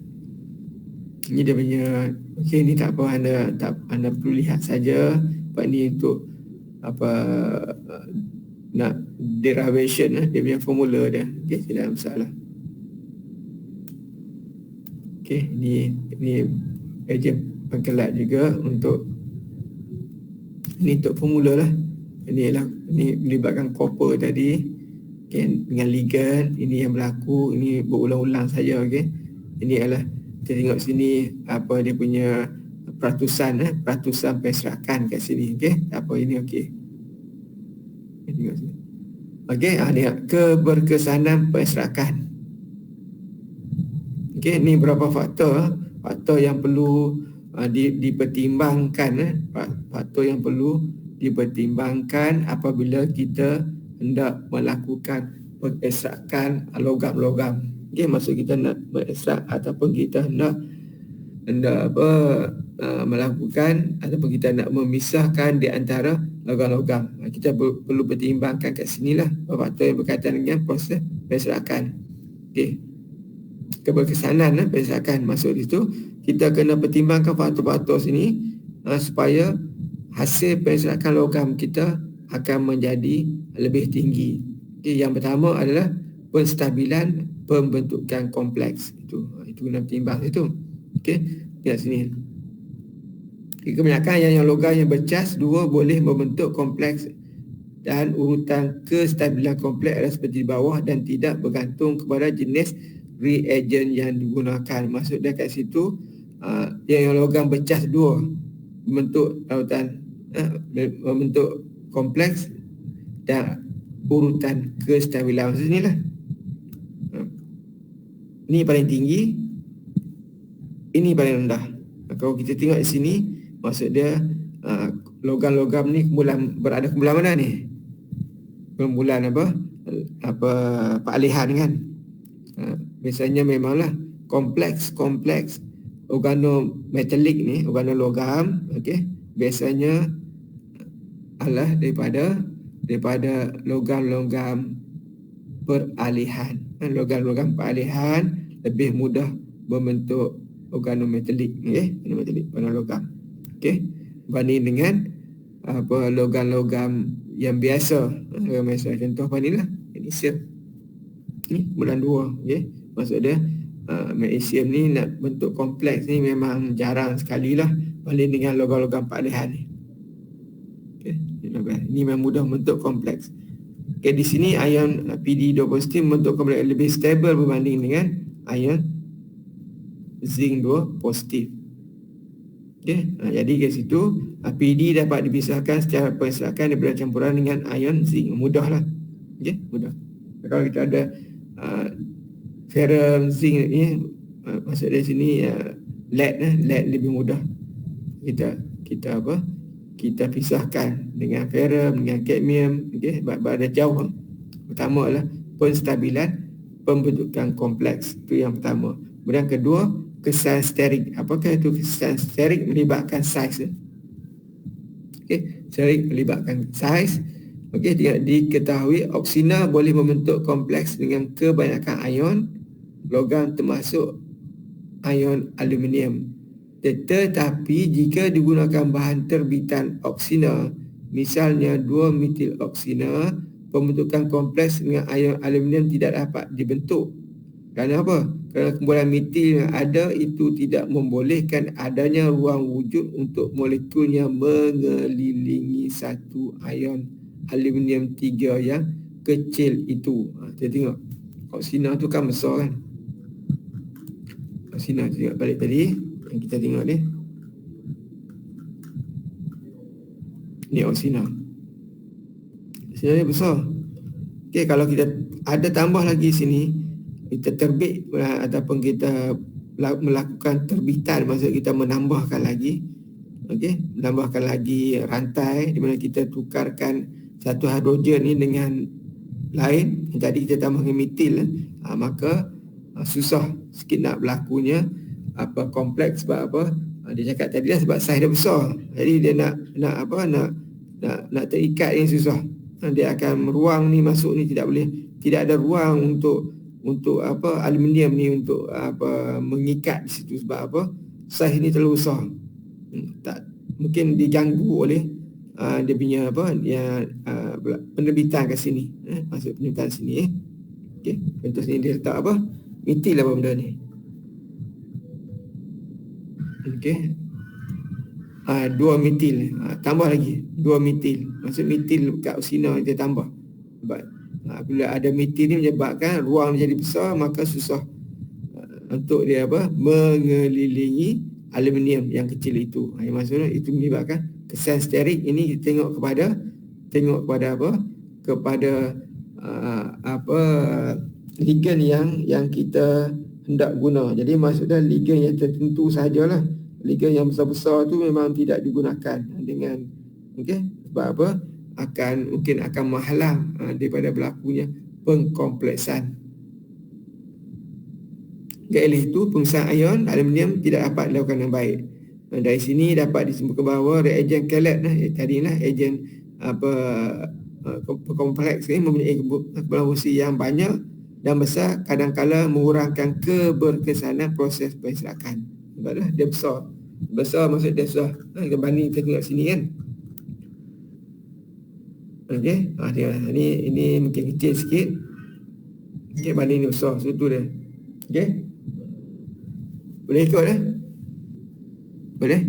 Speaker 1: Ini dia punya. Okey, ni tak apa, anda perlu lihat saja. Sebab ni untuk apa nak derivation dia punya formula dia. Okey, tidak ada masalah. Okey, ni reagen pengkelat juga untuk ini untuk formula lah. Ini melibatkan copper tadi, okay, dengan ligan. Ini yang berlaku, ini berulang-ulang saja. Okay. Ini adalah kita tengok sini apa dia punya peratusan perserakan kat sini. Okay. Apa ini okey. Tengok sini. Okey, ni keberkesanan perserakan. Okey, ni berapa faktor yang perlu dipertimbangkan. Faktor yang perlu dipertimbangkan apabila kita hendak melakukan pengekstrakan logam-logam. Okey, maksud kita nak mengekstrak ataupun kita hendak melakukan ataupun kita nak memisahkan di antara logam-logam. Kita perlu pertimbangkan kat sinilah faktor yang berkaitan dengan proses pengekstrakan. Okey. Keberkesanan perserakan, maksud itu kita kena pertimbangkan faktor-faktor sini supaya hasil perserakan logam kita akan menjadi lebih tinggi. Okay, yang pertama adalah penstabilan pembentukan kompleks. Itu kena pertimbang itu. Okey, lihat sini. Kebanyakan yang logam yang bercas dua boleh membentuk kompleks dan urutan kestabilan kompleks adalah seperti di bawah dan tidak bergantung kepada jenis reagen yang digunakan. Maksud dia kat situ yang logam bercas dua membentuk membentuk kompleks dan urutan kestabilan. Maksud inilah. Ini paling tinggi, ini paling rendah. Kalau kita tengok di sini, maksud dia logam-logam ni berada kumpulan mana ni? Kumpulan apa peralihan kan? Biasanya memanglah kompleks organometalik ni, organologam, okey, biasanya adalah daripada logam-logam peralihan. Logam-logam peralihan lebih mudah membentuk organometalik, okey, organologam. Okey, berbanding dengan logam-logam yang biasa. Contoh apa ni lah, magnesium. Ni bulan 2, okey. Maksud dia magnesium ni nak bentuk kompleks ni memang jarang sekali lah berbanding dengan logam-logam peralihan ni. Okay. Ini memang mudah bentuk kompleks. Okay, di sini ion PD2 positif membentuk kompleks lebih stabil berbanding dengan ion zinc 2 positif. Okay. Jadi ke situ PD dapat dipisahkan secara perserakan daripada campuran dengan ion zinc. Mudah lah. Okay, mudah. Kalau kita ada ferrum zinc ni, maksud dari sini lead lebih mudah kita pisahkan dengan ferrum, dengan cadmium. Okey, berada jauh. Pertama adalah penstabilan pembentukan kompleks, itu yang pertama. Kemudian kedua, kesan sterik. Apakah itu kesan sterik? Melibatkan saiz. Okey, sterik melibatkan saiz. Okey, diketahui oksina boleh membentuk kompleks dengan kebanyakan ion logam termasuk ion aluminium. Tetapi jika digunakan bahan terbitan oksina, misalnya 2-metil oksina, pembentukan kompleks dengan ion aluminium tidak dapat dibentuk. Kerana apa? Kerana kumpulan metil yang ada itu tidak membolehkan adanya ruang wujud untuk molekulnya mengelilingi satu ion aluminium 3 yang kecil itu. Kita tengok oksina tu kan besar kan. Oksina tu tengok balik tadi yang kita tengok ni. Ni oksina. Oksina ni besar. Okey, kalau kita ada tambah lagi sini, kita terbit ataupun kita melakukan terbitan, maksud kita menambahkan lagi. Okey, menambahkan lagi rantai di mana kita tukarkan satu hidrogen ni dengan lain, yang tadi kita tambah dengan metil, maka susah sikit nak berlakunya apa kompleks sebab apa? Dia cakap tadi lah sebab saiz dia besar. Jadi dia nak terikat yang susah. Dia akan ruang ni masuk ni tidak ada ruang untuk apa aluminium ni untuk apa mengikat di situ sebab apa? Saiz ni terlalu besar. Tak mungkin diganggu oleh dia punya apa penerbitan kat sini, masuk penerbitan sini. Okey, contoh sini dia letak apa? Metil apa benda ni. Okey. 2 metil. Tambah lagi 2 metil. Maksud metil kat usina dia tambah. Sebab bila ada metil ni menyebabkan ruang jadi besar, maka susah untuk dia apa? Mengelilingi aluminium yang kecil itu. Yang maksudnya itu menyebabkan kesan sterik ini kita tengok kepada apa? Kepada apa ligan yang kita hendak guna. Jadi maksudnya ligan yang tertentu sahajalah. Ligan yang besar-besar tu memang tidak digunakan dengan sebab apa? Mungkin akan menghalang daripada berlakunya pengkompleksan. Oleh itu, pengisian ion aluminium tidak dapat dilakukan dengan baik. Dari sini dapat disimpulkan bahawa reagen kelet tadilah ejen apa kompleks ni mempunyai kekebalan fungsi yang banyak dan besar, kadang-kala mengurangkan keberkesanan proses penyerakan. Sebablah dia besar maksud dia besar. Kita banding kita tengok sini kan. Okey, ini mungkin kecil sikit. Okey, banding ni besar, sebab tu dia. Okey. Boleh ikut Boleh?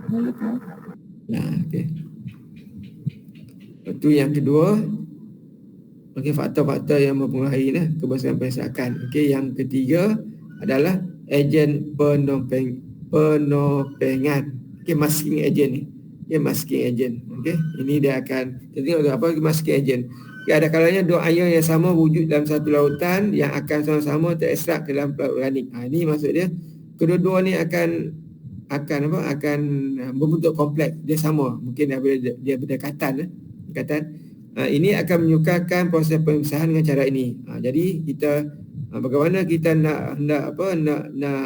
Speaker 2: Boleh Prof.
Speaker 1: Okey. Itu yang kedua. Okey, faktor-faktor yang mempengaruhi kebersihan penyerakan. Okey, yang ketiga adalah ejen penopengan. Okey, masking agent ni. Okey, masking agent. Okey, ini dia akan kita tengok apa masking agent. Okey, ada kalanya dua ion yang sama wujud dalam satu lautan yang akan sama-sama terekstrak ke dalam laut organik. Ini maksud dia kedua-dua ni akan membentuk kompleks. Dia sama, mungkin dia berdekatan. Ini akan menyukarkan proses pemisahan dengan cara ini. Jadi kita bagaimana kita nak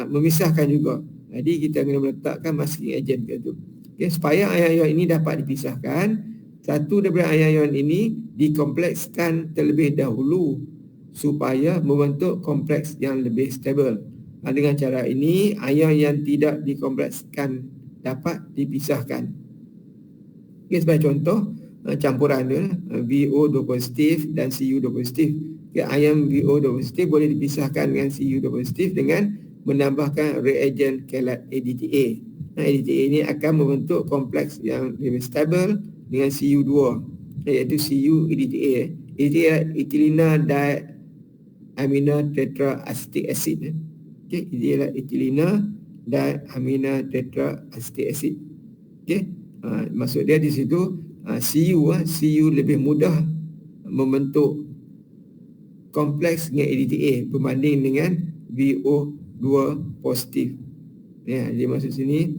Speaker 1: memisahkan juga. Jadi kita kena meletakkan masking agent ke tu. Okay, supaya ion-ion ini dapat dipisahkan, satu daripada ion-ion ini dikomplekskan terlebih dahulu supaya membentuk kompleks yang lebih stabil. Dengan cara ini, ion yang tidak dikomplekskan dapat dipisahkan. Okay, sebagai contoh, campuran dia VO2 positif dan Cu2 positif. Ion VO2 positif boleh dipisahkan dengan Cu2 positif dengan menambahkan reagen kelat ADTA. ADTA ini akan membentuk kompleks yang lebih stabil dengan Cu2, iaitu Cu ADTA. ADTA etilena diamina tetraacetic acid. Okey, ini adalah etilena diamina tetraacetic acid. Okey, maksud dia di situ Cu lebih mudah membentuk kompleks dengan ADTA berbanding dengan VO2 positif. Ya, jadi maksud sini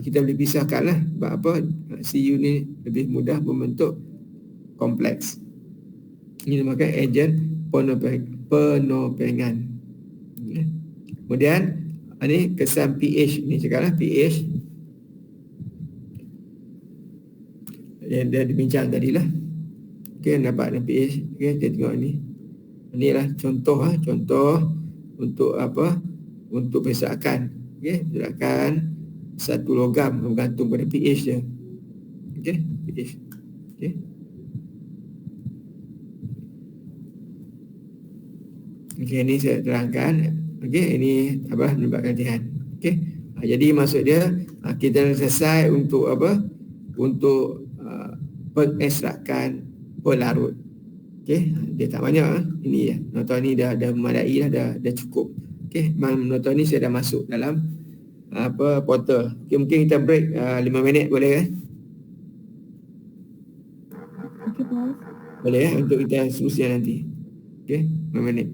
Speaker 1: kita boleh pisahkanlah sebab apa Cu ni lebih mudah membentuk kompleks. Ini dinamakan ejen penopengan. Ya. Kemudian ini kesan pH ni cakaplah pH yang dah dibincang tadi lah. Okey, nampak pH. Okey, kita tengok ni. Inilah contoh untuk apa? Untuk persakan. Okey, persakan satu logam bergantung pada pH dia. Okey, pH. Okey. Okey, ini saya terangkan. Okey, ini apa menyebabkan latihan. Okey. Jadi maksud dia kita selesai untuk apa? Untuk pengekstrakan pelarut. Okey, dia tak banyak. Ini ya. Nota ni dah memadai dah cukup. Okey, nota ni saya dah masuk dalam apa portal. Okey, mungkin kita break 5 minit boleh
Speaker 2: Okey Prof.
Speaker 1: Boleh untuk kita seterusnya nanti. Okey, 5 minit.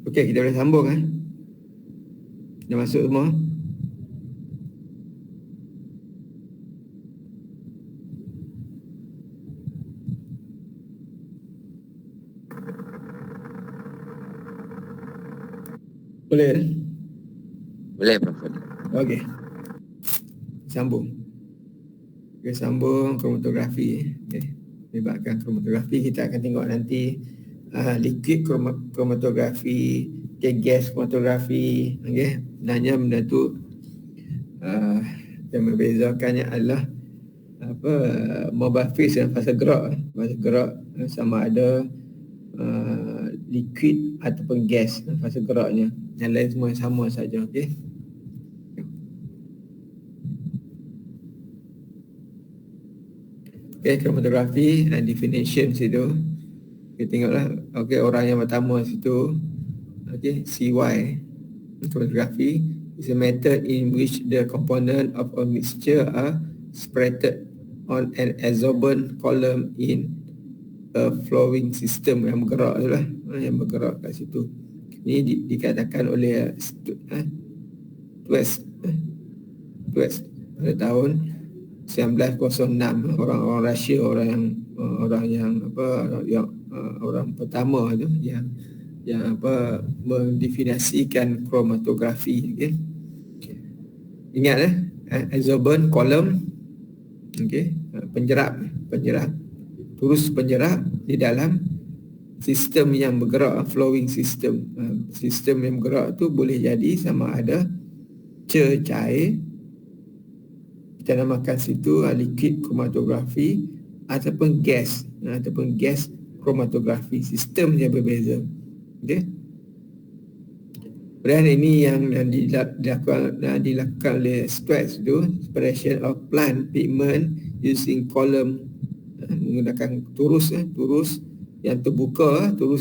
Speaker 1: Okey, kita boleh sambung Dah masuk semua? Boleh?
Speaker 3: Boleh Prof.
Speaker 1: Okey. Sambung. Kita sambung kromatografi. Okey. Libatkan kromatografi, kita akan tengok nanti liquid kromatografi, gas kromatografi. Okey. Sebenarnya benda tu yang membezakannya adalah mobile phase dan fasa gerak. Fasa gerak sama ada liquid ataupun gas fasa geraknya. Yang lain semua sama saja. Okey. Okay, kromatografi and definition situ. Kita tengoklah. Okay, orang yang pertama situ. Okay, CY. Kromatografi is a method in which the component of a mixture are spread on an adsorbent column in a flowing system yang bergerak tu lah. Yang bergerak kat situ. Ini dikatakan oleh Twist pada tahun 1906, orang Rusia, orang pertama tu yang mendefinisikan kromatografi. Okay. Ingat adsorbent column, okay, penjerap turus penjerap di dalam sistem yang bergerak, flowing system. Sistem yang bergerak tu boleh jadi sama ada cair, kita namakan situ liquid kromatografi, ataupun gas kromatografi. Sistem yang berbeza. Okey. Dan ini yang dilakukan oleh Stretch tu, separation of plant pigment using column, menggunakan turus yang turus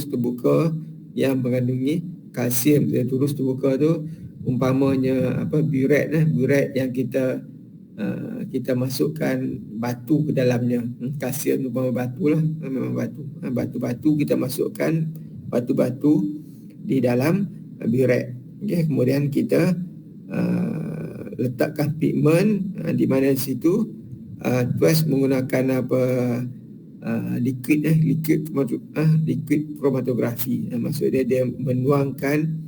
Speaker 1: terbuka yang mengandungi kalsium. Turus terbuka tu umpamanya buret yang kita masukkan batu ke dalamnya. Kalsium umpama batu lah, memang batu-batu kita masukkan batu-batu di dalam biret. Okay, kemudian kita letakkan pigment di mana situ Twist menggunakan liquid kromatografi. Maksudnya dia menuangkan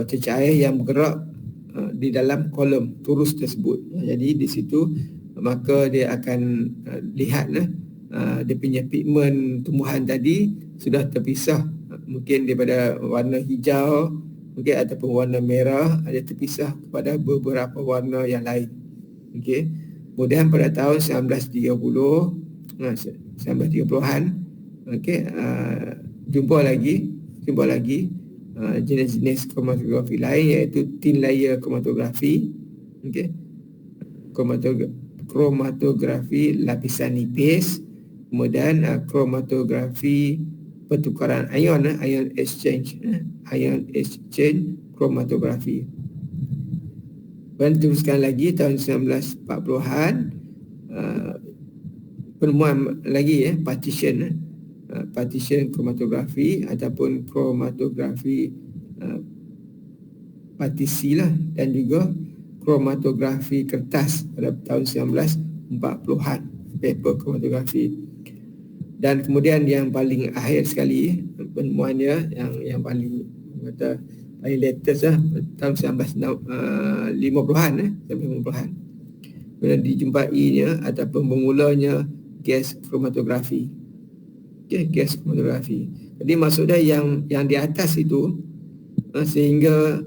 Speaker 1: cecair yang bergerak di dalam kolom turus tersebut. Jadi di situ maka dia akan lihat dia punya pigmen tumbuhan tadi sudah terpisah, mungkin daripada warna hijau, mungkin ataupun warna merah, ada terpisah kepada beberapa warna yang lain. Okey. Kemudian pada tahun 1930-an, okey, jumpa lagi jenis-jenis kromatografi lain, iaitu thin layer kromatografi, okey, kromatografi lapisan nipis, kemudian kromatografi pertukaran ion exchange kromatografi. Dan teruskan lagi tahun 1940-an, penemuan lagi partition kromatografi ataupun kromatografi partisi lah, dan juga kromatografi kertas pada tahun 1940-an, paper kromatografi. Dan kemudian yang paling akhir sekali penemuannya, yang paling latest lah, tahun 1950-an kemudian dijumpainya ataupun bermulanya gas kromatografi. Okay, gas kromatografi. Jadi maksudnya yang di atas itu sehingga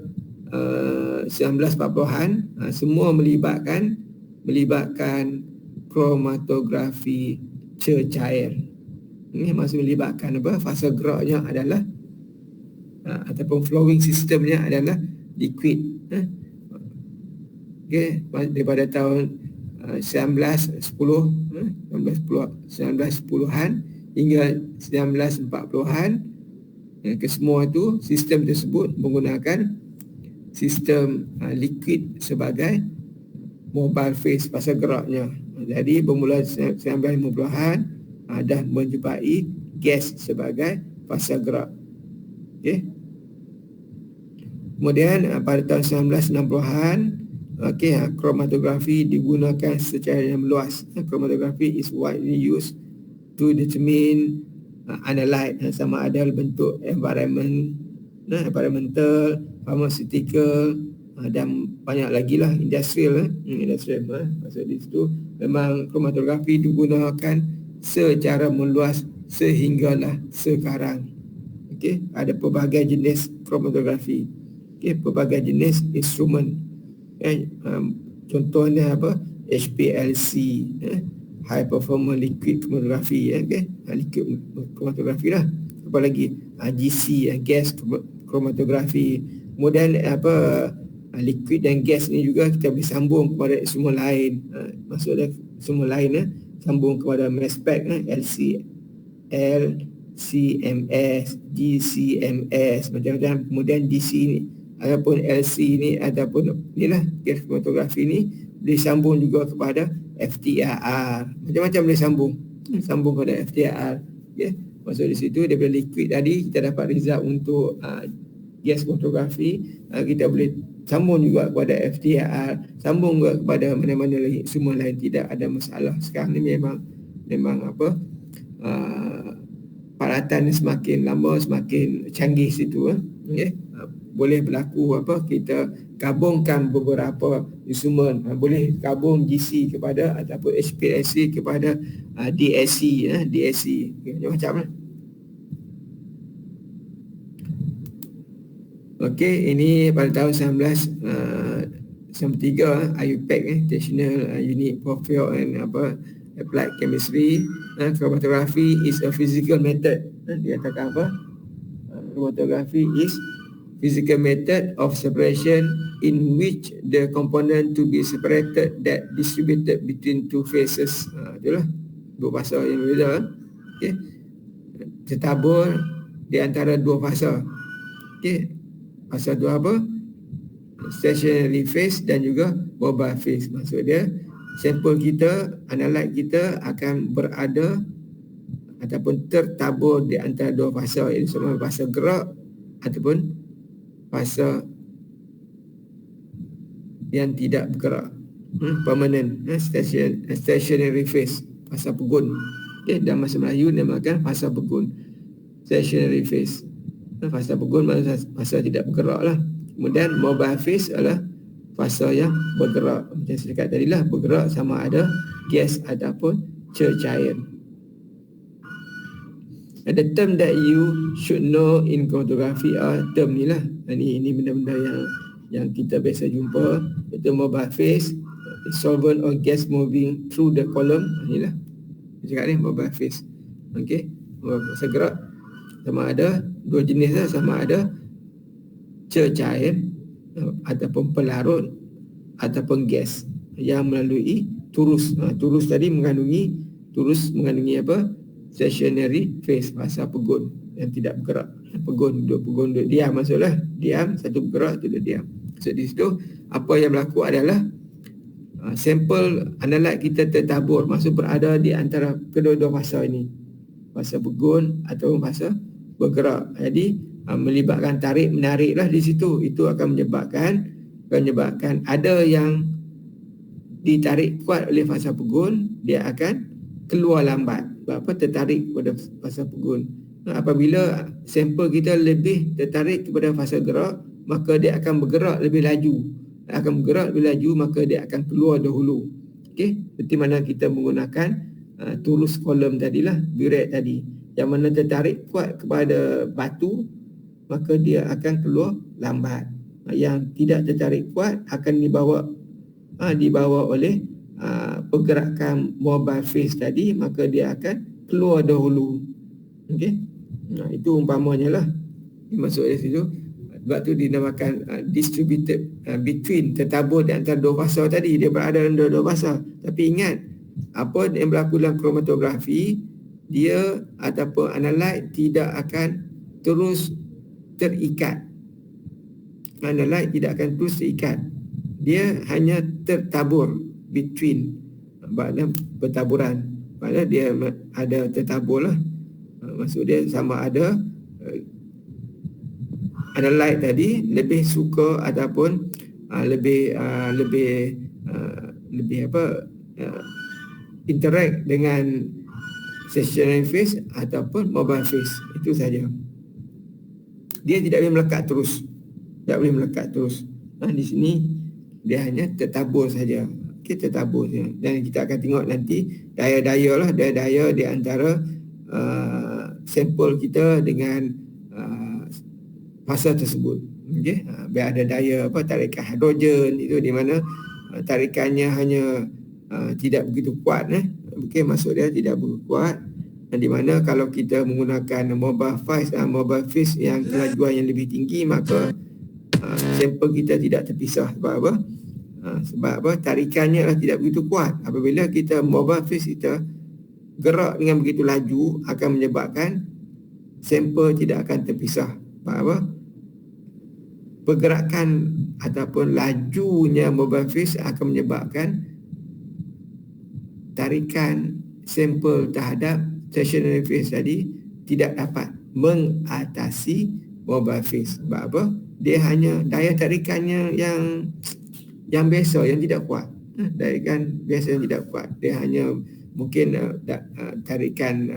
Speaker 1: 1940-an semua melibatkan kromatografi cecair. Ini maksud melibatkan fasa geraknya adalah ataupun flowing systemnya adalah liquid. Okay, daripada tahun 1910-an hingga 1940-an, kesemua itu sistem tersebut menggunakan sistem liquid sebagai mobile phase, fasa geraknya. Jadi bermula 1950-an dah menjumpai gas sebagai fasa gerak. Okey. Kemudian pada tahun 1960-an, kromatografi digunakan secara yang meluas. Kromatografi is widely used to determine analyte sama ada bentuk environmental, pharmaceutical, dan banyak lagi lah industrial. Maksud di situ memang kromatografi digunakan secara meluas sehinggalah sekarang. Ada pelbagai jenis kromatografi. Pelbagai jenis instrumen. Contohnya apa? HPLC, high performance liquid chromatography, liquid chromatography lah. Apa lagi? GC, gas chromatography. Kemudian liquid dan gas ni juga kita boleh sambung kepada semua lain. Maksudnya semua lain sambung kepada mass spec, LCL, CMS, GCMS, macam-macam. Kemudian DC ni ataupun LC ni ataupun inilah gas chromatography ni disambung juga kepada FTIR. Macam-macam boleh sambung kepada FTIR. Maksud di situ daripada liquid tadi kita dapat result untuk gas chromatography, kita boleh sambung juga kepada FTIR, sambung juga kepada mana-mana lagi, semua lain, tidak ada masalah. Sekarang ni memang peralatan semakin lama semakin canggih situ. Boleh berlaku kita gabungkan beberapa instrumen, boleh gabung GC kepada ataupun HPLC kepada DSC, macam-macam lah. Okey, ini pada tahun 1993 IUPAC, National Unit for Pure and Applied Chemistry. Chromatography is a physical method. Dia katakan apa? Chromatography is physical method of separation in which the component to be separated that distributed between two phases. Itulah dua fasa yang berbeza. Tertabur di antara dua fasa. Fasa tu apa? Stationary phase dan juga mobile phase. Maksud dia, sampel kita, analyte kita akan berada ataupun tertabur di antara dua fasa, iaitu sama fasa gerak ataupun fasa yang tidak bergerak, permanent, stationary phase, fasa pegun. Dalam bahasa Melayu namakan fasa pegun, stationary phase. Fasa pegun fasa tidak bergerak lah. Kemudian mobile phase adalah fasa yang bergerak. Macam saya cakap tadi lah, bergerak sama ada gas ataupun cair. The term that you should know in chromatography are term ni lah. Ini benda-benda yang kita biasa jumpa. Itu mobile phase, solvent or gas moving through the column. Inilah saya cakap ni, mobile phase. Okey, fasa gerak sama ada dua jenis lah, sama ada cair ataupun pelarut ataupun gas yang melalui turus. Turus tadi mengandungi apa? Stationary phase, fasa pegun yang tidak bergerak. Pegun duduk diam, maksudlah diam, satu bergerak, tu diam. So di situ apa yang berlaku adalah sampel analyte kita tertabur, maksud berada di antara kedua-dua fasa ini, fasa pegun ataupun fasa bergerak. Jadi melibatkan tarik menarik lah di situ. Itu akan menyebabkan ada yang ditarik kuat oleh fasa pegun, dia akan keluar lambat. Sebab apa? Tertarik kepada fasa pegun. Apabila sampel kita lebih tertarik kepada fasa gerak, maka dia akan bergerak lebih laju. Maka dia akan keluar dahulu. Okey, seperti mana kita menggunakan turus kolom tadilah, burette tadi. Yang mana tertarik kuat kepada batu, maka dia akan keluar lambat. Yang tidak tertarik kuat akan dibawa oleh pergerakan mobile phase tadi, maka dia akan keluar dahulu. Okey. Itu umpamanya lah. Maksud dari situ. Sebab tu dinamakan distributed between, tertabur di antara dua fasa tadi. Dia berada dalam dua fasa. Tapi ingat, apa yang berlaku dalam kromatografi, dia ataupun analyte tidak akan terus terikat. Analyte tidak akan terus terikat. Dia hanya tertabur between, maknanya pertaburan. Maknanya dia ada tertabur lah. Maksud dia sama ada Analyte tadi lebih suka ataupun lebih interact dengan stationary phase ataupun mobile phase. Itu saja. Dia tidak boleh melekat terus. Tak boleh melekat terus. Di sini dia hanya tertabur saja. Kita tertabur saja. Dan kita akan tengok nanti daya-daya di antara sampel kita dengan fasa tersebut. Okey, biar ada daya tarikan hidrogen itu di mana tarikannya hanya tidak begitu kuat. Okey, maksud dia tidak begitu kuat. Dan di mana kalau kita menggunakan mobile phase yang kelajuan yang lebih tinggi, maka sampel kita tidak terpisah. Sebab apa? Sebab tarikannya tidak begitu kuat. Apabila kita mobile phase kita gerak dengan begitu laju, akan menyebabkan sampel tidak akan terpisah. Sebab apa? Pergerakan ataupun lajunya mobile phase akan menyebabkan tarikan sampel terhadap stationary phase tadi tidak dapat mengatasi mobile phase. Sebab apa? Dia hanya daya tarikannya yang biasa, yang tidak kuat. Tarikan biasa yang tidak kuat. Dia hanya mungkin tarikan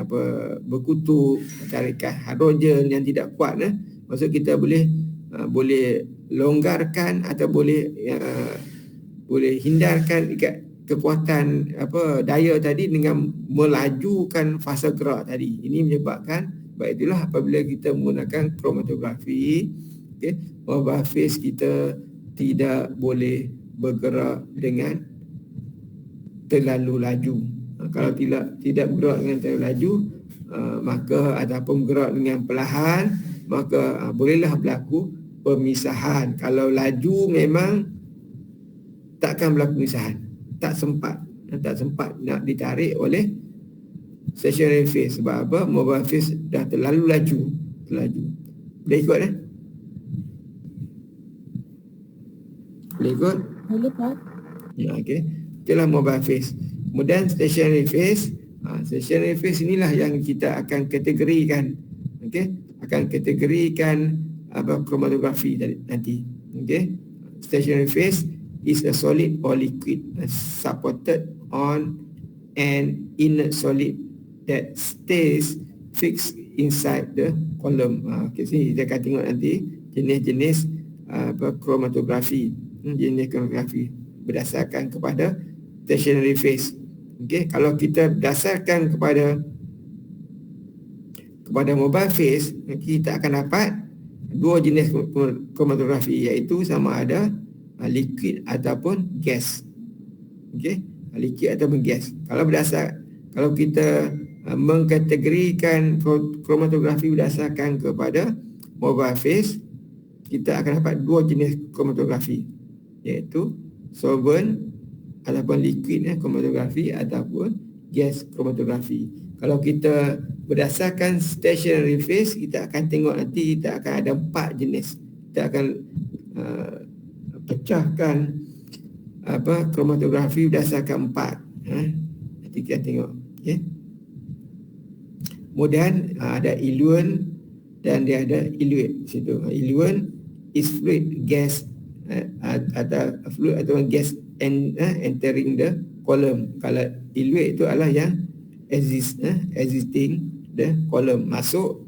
Speaker 1: berkutub, tarikan hidrogen yang tidak kuat. Maksud kita boleh longgarkan atau boleh hindarkan kekuatan daya tadi dengan melajukan fasa gerak tadi. Ini menyebabkan, sebab itulah apabila kita menggunakan kromatografi, mobile phase kita tidak boleh bergerak dengan terlalu laju. Kalau tidak bergerak dengan terlalu laju, maka ataupun bergerak dengan perlahan, maka bolehlah berlaku pemisahan. Kalau laju memang takkan berlaku pemisahan. Tak sempat nak ditarik oleh stationary phase. Sebab apa? Mobile phase dah terlalu laju. Boleh ikut Boleh ikut?
Speaker 2: Boleh, Prof.
Speaker 1: Ya, okey. Itulah mobile phase. Kemudian stationary phase. Stationary phase inilah yang kita akan kategorikan. Okey, akan kategorikan kromatografi nanti. Okey. Stationary phase is a solid or liquid supported on an inert solid that stays fixed inside the column. Okey, sini kita akan tengok nanti jenis-jenis kromatografi. Jenis kromatografi berdasarkan kepada stationary phase. Okey, kalau kita berdasarkan kepada mobile phase, kita akan dapat dua jenis kromatografi, iaitu sama ada liquid ataupun gas. Okey, liquid ataupun gas. Kalau kita mengkategorikan kromatografi berdasarkan kepada mobile phase, kita akan dapat dua jenis kromatografi, iaitu solvent ataupun liquid kromatografi ataupun gas kromatografi. Kalau kita berdasarkan stationary phase, kita akan tengok nanti kita akan ada 4 jenis. Kita akan pecahkan kromatografi berdasarkan 4. Nanti kita tengok. Okay. Kemudian ada eluent dan dia ada eluate situ. Eluent is fluid gas atau fluid atau gas entering the column. Kalau eluate itu adalah yang existing the column, masuk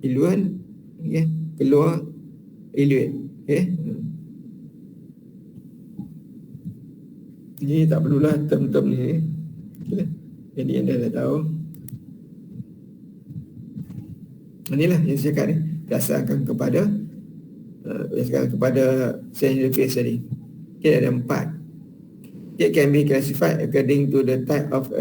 Speaker 1: eluent, keluar eluate. Ini tak perlulah term-term ni. Jadi anda dah tahu. Inilah yang saya cakap ni, berdasarkan kepada stationary phase tadi. Ada 4. It can be classified according to the type of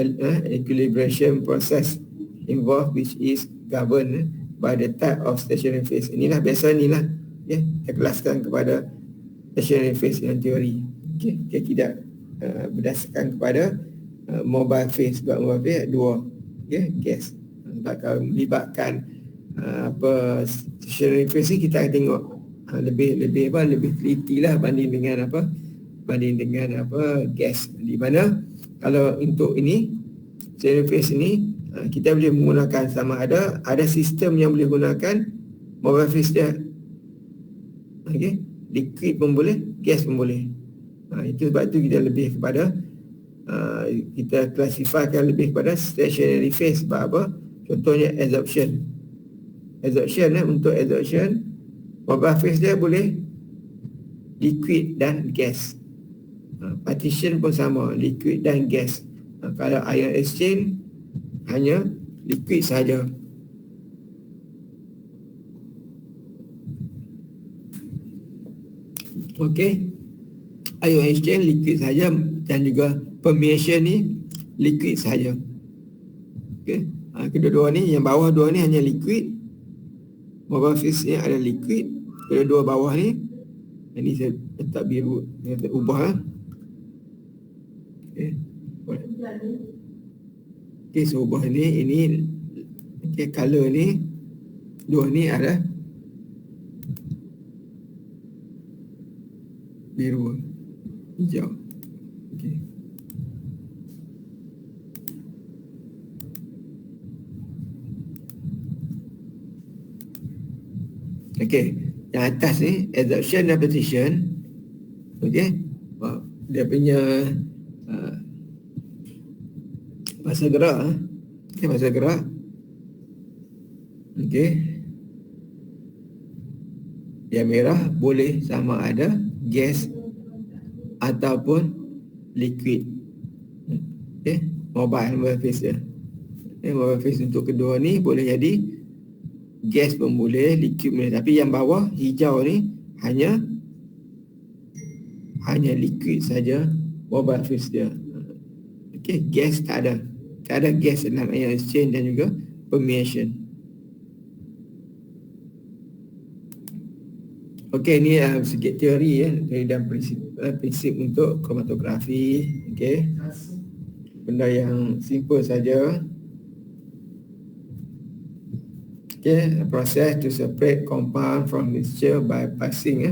Speaker 1: equilibration process involved, which is governed by the type of stationary phase. Inilah kita kelaskan kepada stationary phase yang teori. Kita tidak berdasarkan kepada mobile phase. Sebab mobile phase dua, gas. Kalau melibatkan stationary phase ni, kita akan tengok lebih teliti lah banding dengan gas. Di mana kalau untuk ini stationary phase ini, kita boleh menggunakan sama ada sistem yang boleh gunakan mobile phase dia Okey, liquid pun boleh, gas pun boleh. Itu sebab tu kita lebih kepada kita klasifikasikan lebih kepada stationary phase. Sebab apa? Contohnya adsorption. Untuk adsorption, mobile phase dia boleh liquid dan gas. Partition pun sama, liquid dan gas. Kalau ion exchange hanya liquid saja. Okey, ion exchange liquid saja dan juga permeation ni liquid saja. Okey, kedua-dua ni, yang bawah dua ni hanya liquid. Mobile phase ni ada liquid. Kedua-dua bawah ni, ini saya letak biru, saya ubah. Okey, okey, so ubah ini okey, color ni, dua ni ada biru, hijau. Okey. Okey, yang atas ni adsorption dan partition. Okey. Dia punya masa gerak. Okey, masa gerak. Okey. Yang merah boleh sama ada gas ataupun liquid. Okey, mobile phase dia. Mobile phase untuk kedua ni boleh jadi gas pun boleh, liquid boleh. Tapi yang bawah hijau ni hanya liquid saja mobile phase dia. Okey, gas tak ada. Tak ada gas dalam ion exchange dan juga permeation. Okey, ni sedikit teori dan prinsip untuk kromatografi. Okey, benda yang simple saja. Okay, a process to separate compound from mixture by passing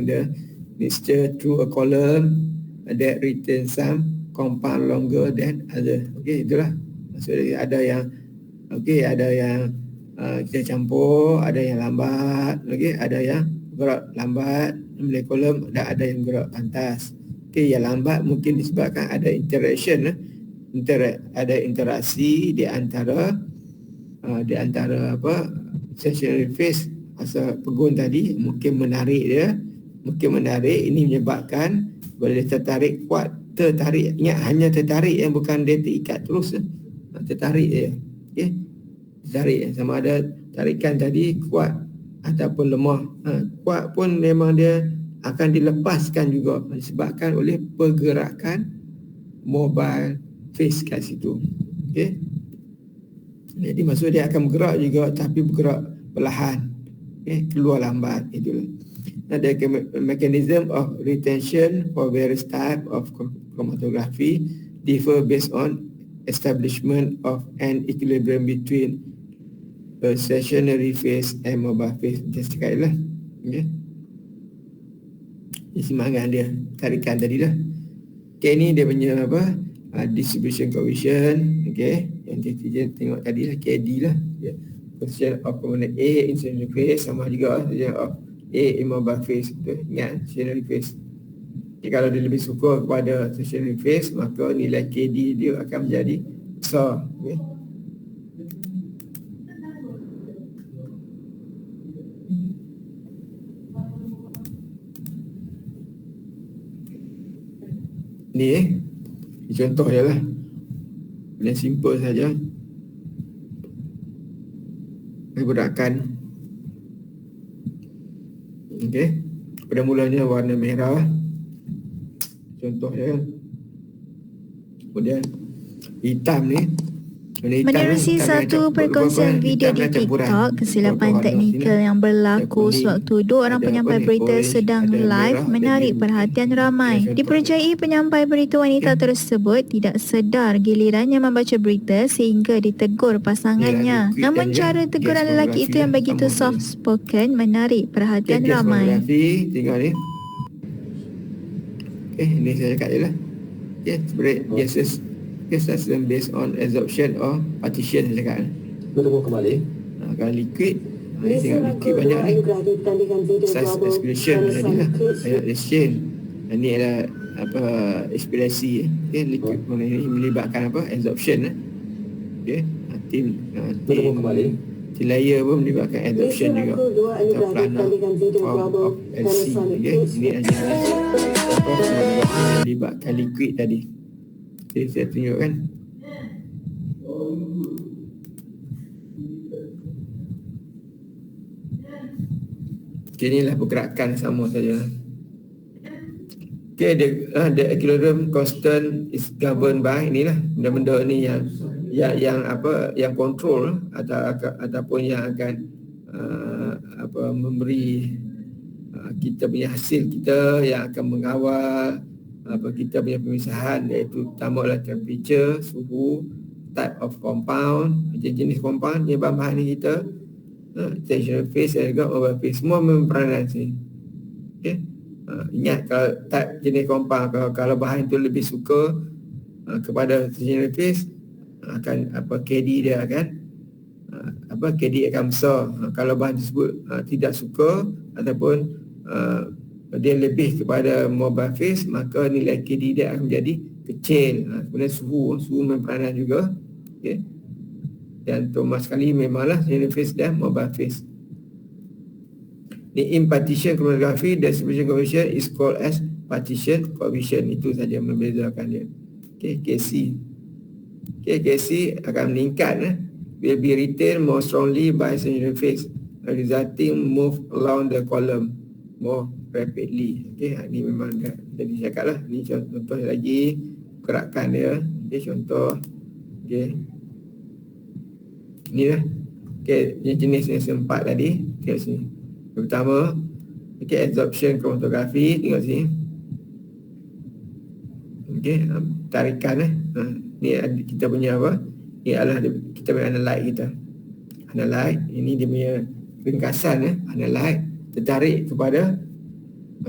Speaker 1: the mixture through a column that retains some compound longer than other. Okey, itulah maksudnya. Ada yang kita campur, ada yang lambat, ada yang gerak lambat melalui kolom, dan ada yang gerak pantas. Okey, yang lambat mungkin disebabkan ada interaction, ada interaksi di antara stationary phase asal pegun tadi, mungkin menarik ini menyebabkan bila dia tertarik kuat, ingat hanya tertarik, yang bukan dia terikat terus, tertarik je. Okey, tertarik sama ada tarikan tadi kuat ataupun lemah. Kuat pun memang dia akan dilepaskan juga disebabkan oleh pergerakan mobile phase kat situ. Okey, jadi maksud dia akan bergerak juga, tapi bergerak perlahan. Okay, keluar lambat. Itulah. Ada mechanism of retention for various type of chromatography differ based on establishment of an equilibrium between a stationary phase and mobile phase. Just cakap lah. Okay. Ini semangat dia, tarikan tadi lah. Okay, ni dia punya distribution coefficient. Okay, yang kita tengok tadi lah, KD lah. Coefficient of component A in stationary phase sama juga coefficient of A in mobile phase. Ingat, stationary phase. Okay, kalau dia lebih suka kepada stationary phase, maka nilai KD dia akan menjadi besar. Okay. Ni contoh je lah, yang simple saja. Pergerakan. Okey, pada mulanya warna merah, contoh je. Kemudian hitam ni,
Speaker 2: Menerusi satu perkongsian video di TikTok, kesilapan teknikal yang berlaku sewaktu dua orang penyampai berita sedang live menarik perhatian ramai. Dipercayai penyampai berita wanita tersebut tidak sedar gilirannya membaca berita sehingga ditegur pasangannya. Namun cara teguran lelaki itu yang begitu soft spoken menarik perhatian ramai.
Speaker 1: Tengok ni. Ini saya cakap je lah. Separate gases. Assessment based on absorption or partition, saya cakap.
Speaker 4: Tunggu kembali.
Speaker 1: Kalau liquid Tengok liquid banyak ni. Size expiration tadi lah. Banyak exchange. Ini adalah apa expirasi. Liquid ini melibatkan apa absorption. Tin layer pun melibatkan adoption juga atau plana form of LC. Ini adalah melibatkan liquid tadi. Jadi saya tunjukkan. Inilah pergerakan sama saja. The equilibrium constant is governed by, inilah benda-benda ni yang kontrol ataupun yang akan memberi kita punya hasil kita, yang akan mengawal kita punya pemisahan, iaitu utama adalah temperature, suhu, type of compound, jenis compound yang bahan ni kita, stationary phase dan juga mobile phase, semua memperanan sini. Ingat kalau type jenis compound, kalau bahan itu lebih suka kepada stationary phase, akan KD dia akan KD akan besar. Kalau bahan tersebut tidak suka ataupun dia lebih kepada mobile phase, maka nilai KD dia akan menjadi kecil. Kemudian suhu memperanan juga. Dan terutama sekali memanglah stationary phase dan mobile phase. In partition chromatography, the separation coefficient is called as partition coefficient. Itu saja membezakan dia. KC. KC akan meningkat, will be retained more strongly by stationary phase, resulting move along the column more rapidly. Ini memang dah dicakap lah. Ini contoh lagi gerakan dia. Contoh. Inilah. Jenis yang sempat tadi. Tengok sini. Yang pertama, absorption chromatography. Tengok sini. Tarikan. Ni kita punya apa? Ni adalah kita punya analyte kita. Analyte, ini dia punya ringkasan. Analyte tertarik kepada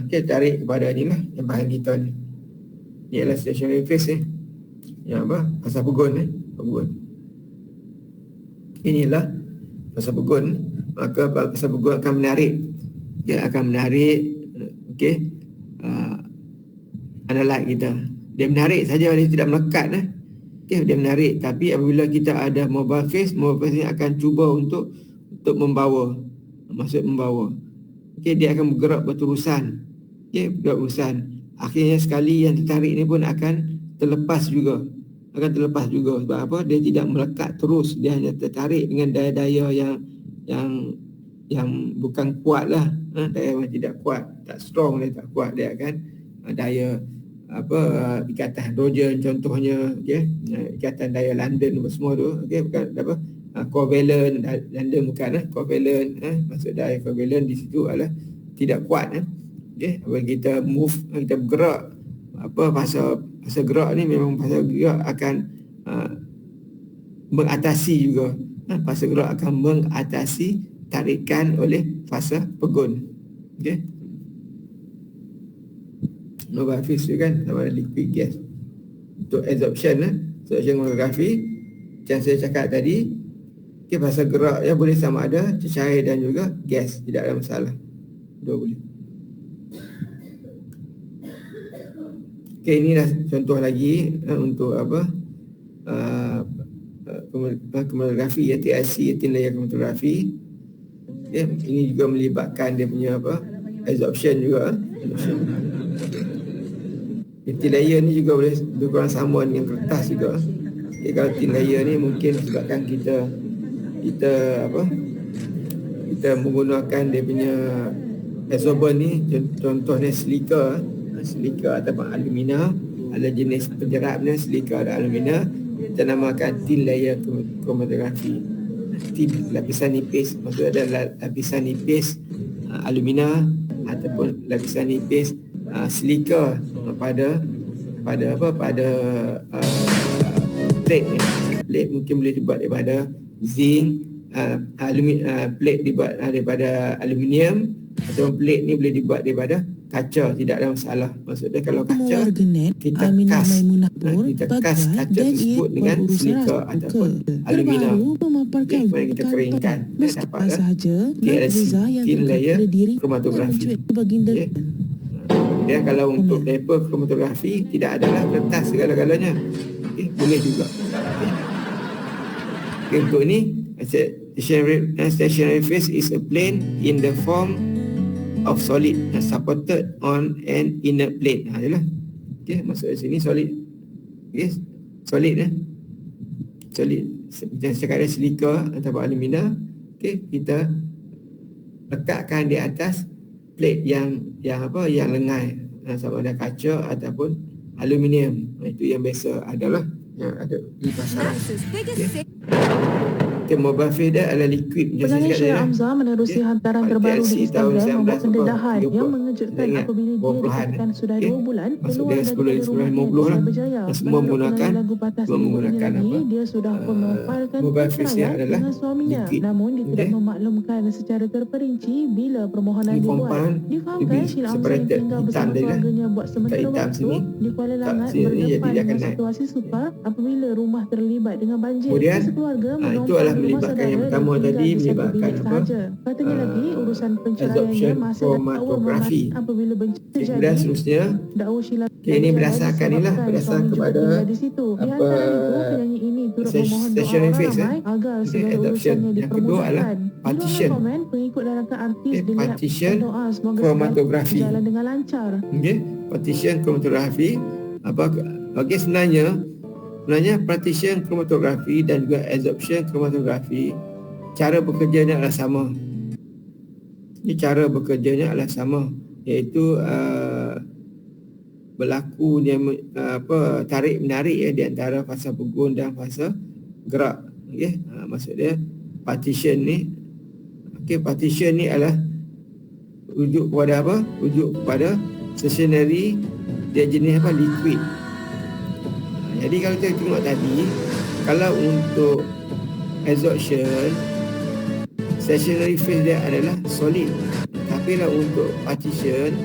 Speaker 1: tarik kepada ni lah, yang bahan kita ni. Ni adalah stationary phase yang apa? Fasa pegun pegun. Inilah fasa pegun. Maka fasa pegun akan menarik. Dia akan menarik analyte kita. Dia menarik saja, dia tidak melekat. Dia menarik. Tapi apabila kita ada mobile phase ni akan cuba untuk membawa. Maksud membawa. Dia akan bergerak berterusan. Berurusan. Akhirnya sekali yang tertarik ni pun akan terlepas juga. Sebab apa? Dia tidak melekat terus. Dia hanya tertarik dengan daya-daya yang bukan kuat lah. Daya yang tidak kuat. Tak strong, dia tak kuat. Dia akan daya ikatan hidrogen contohnya, ikatan daya London semua tu, bukan covalent London bukan covalent, maksud daya covalent di situ adalah tidak kuat. Apabila kita move, kita bergerak, fasa gerak ni memang fasa gerak akan mengatasi juga. Fasa gerak akan mengatasi tarikan oleh fasa pegun. Mobile phase tu kan sama liquid gas. Untuk absorption chromatography yang saya cakap tadi, fasa gerak yang boleh sama ada cair dan juga gas, tidak ada masalah. Dua boleh. Inilah contoh lagi untuk chromatography, TIC, thin layer chromatography. Ini juga melibatkan dia punya absorption juga. Thin layer ni juga boleh berkurang sama dengan kertas juga. Kalau thin layer ni mungkin sebabkan kita menggunakan dia punya absorbent ni, contohnya silika ataupun alumina, ada jenis penjerapnya silika dan alumina, kita namakan thin layer chromatography. Lapisan nipis, maksudnya ada lapisan nipis alumina ataupun lapisan nipis silika pada plate ni. Plate mungkin boleh dibuat daripada zinc, plate dibuat daripada aluminium, atau plate ni boleh dibuat daripada kaca, tidak ada masalah. Maksudnya kalau
Speaker 4: Semua
Speaker 1: kaca,
Speaker 4: warganet
Speaker 1: kita
Speaker 4: Aminah
Speaker 1: kas,
Speaker 4: Maimunah pun
Speaker 1: kita kas
Speaker 4: bagai
Speaker 1: kaca
Speaker 4: dan
Speaker 1: tersebut
Speaker 4: ia
Speaker 1: dengan
Speaker 4: berurusan
Speaker 1: silika
Speaker 4: rasa
Speaker 1: ataupun
Speaker 4: buka.
Speaker 1: aluminium.
Speaker 4: Terbaru memaparkan
Speaker 1: Kemudian kita keringkan.
Speaker 4: meskipun sahaja
Speaker 1: TLC,
Speaker 4: Zizah yang
Speaker 1: thin layer
Speaker 4: terkait diri
Speaker 1: kromatografi.
Speaker 4: mencuit ke baginda.
Speaker 1: Kemudian kalau untuk paper kromatografi, tidak adalah kertas segala-galanya. Boleh juga. Untuk ini, stationary phase is a plane in the form of solid supported on an inert plate. Itulah. Masuk di sini solid. Solid solid. Macam cakap ada silika atau alumina. Kita letakkan di atas plate yang lengai, sama ada kaca ataupun aluminium. Itu yang biasa adalah yang ada di pasaran. Mobile feeder adalah liquid.
Speaker 5: Penyanyi Syed Hamzah menerusi hantaran terbaru di Instagram membuat pendedahan yang mengejutkan apabila dia dikatakan sudah 2 bulan keluar daripada rumahnya di Surabaya.
Speaker 1: Semua menggunakan
Speaker 5: lagu patah seminggu ini lagi, dia sudah pun memfailkan perceraian dengan suaminya. Namun dia tidak memaklumkan secara terperinci bila permohonan dibuat. Difahamkan Syed Hamzah yang tinggal bersama keluarganya buat sementara waktu di Kuala Langat berdepan dengan situasi sukar apabila rumah terlibat dengan banjir. Keluarga menumpang
Speaker 1: melibatkan yang pertama tadi, melibatkan apa?
Speaker 5: Katanya lagi urusan penceraiannya masih
Speaker 1: kromatografi.
Speaker 5: Apabila bencana terjadi.
Speaker 1: Kemudian seterusnya, ini berdasarkan kepada apa stationary phase. Yang kedua adalah partition. Partition kromatografi. Partition kromatografi sebenarnya partition kromatografi dan juga absorption kromatografi, cara bekerjanya adalah sama. Ini cara bekerjanya adalah sama, iaitu berlaku tarik menarik di antara fasa pegun dan fasa gerak. Maksud dia partition ni, partition ni adalah rujuk kepada apa? Rujuk kepada stationary, dia jenis apa? Liquid. Jadi kalau kita tengok tadi, kalau untuk absorption, stationary phase dia adalah solid. Tapi lah untuk partition,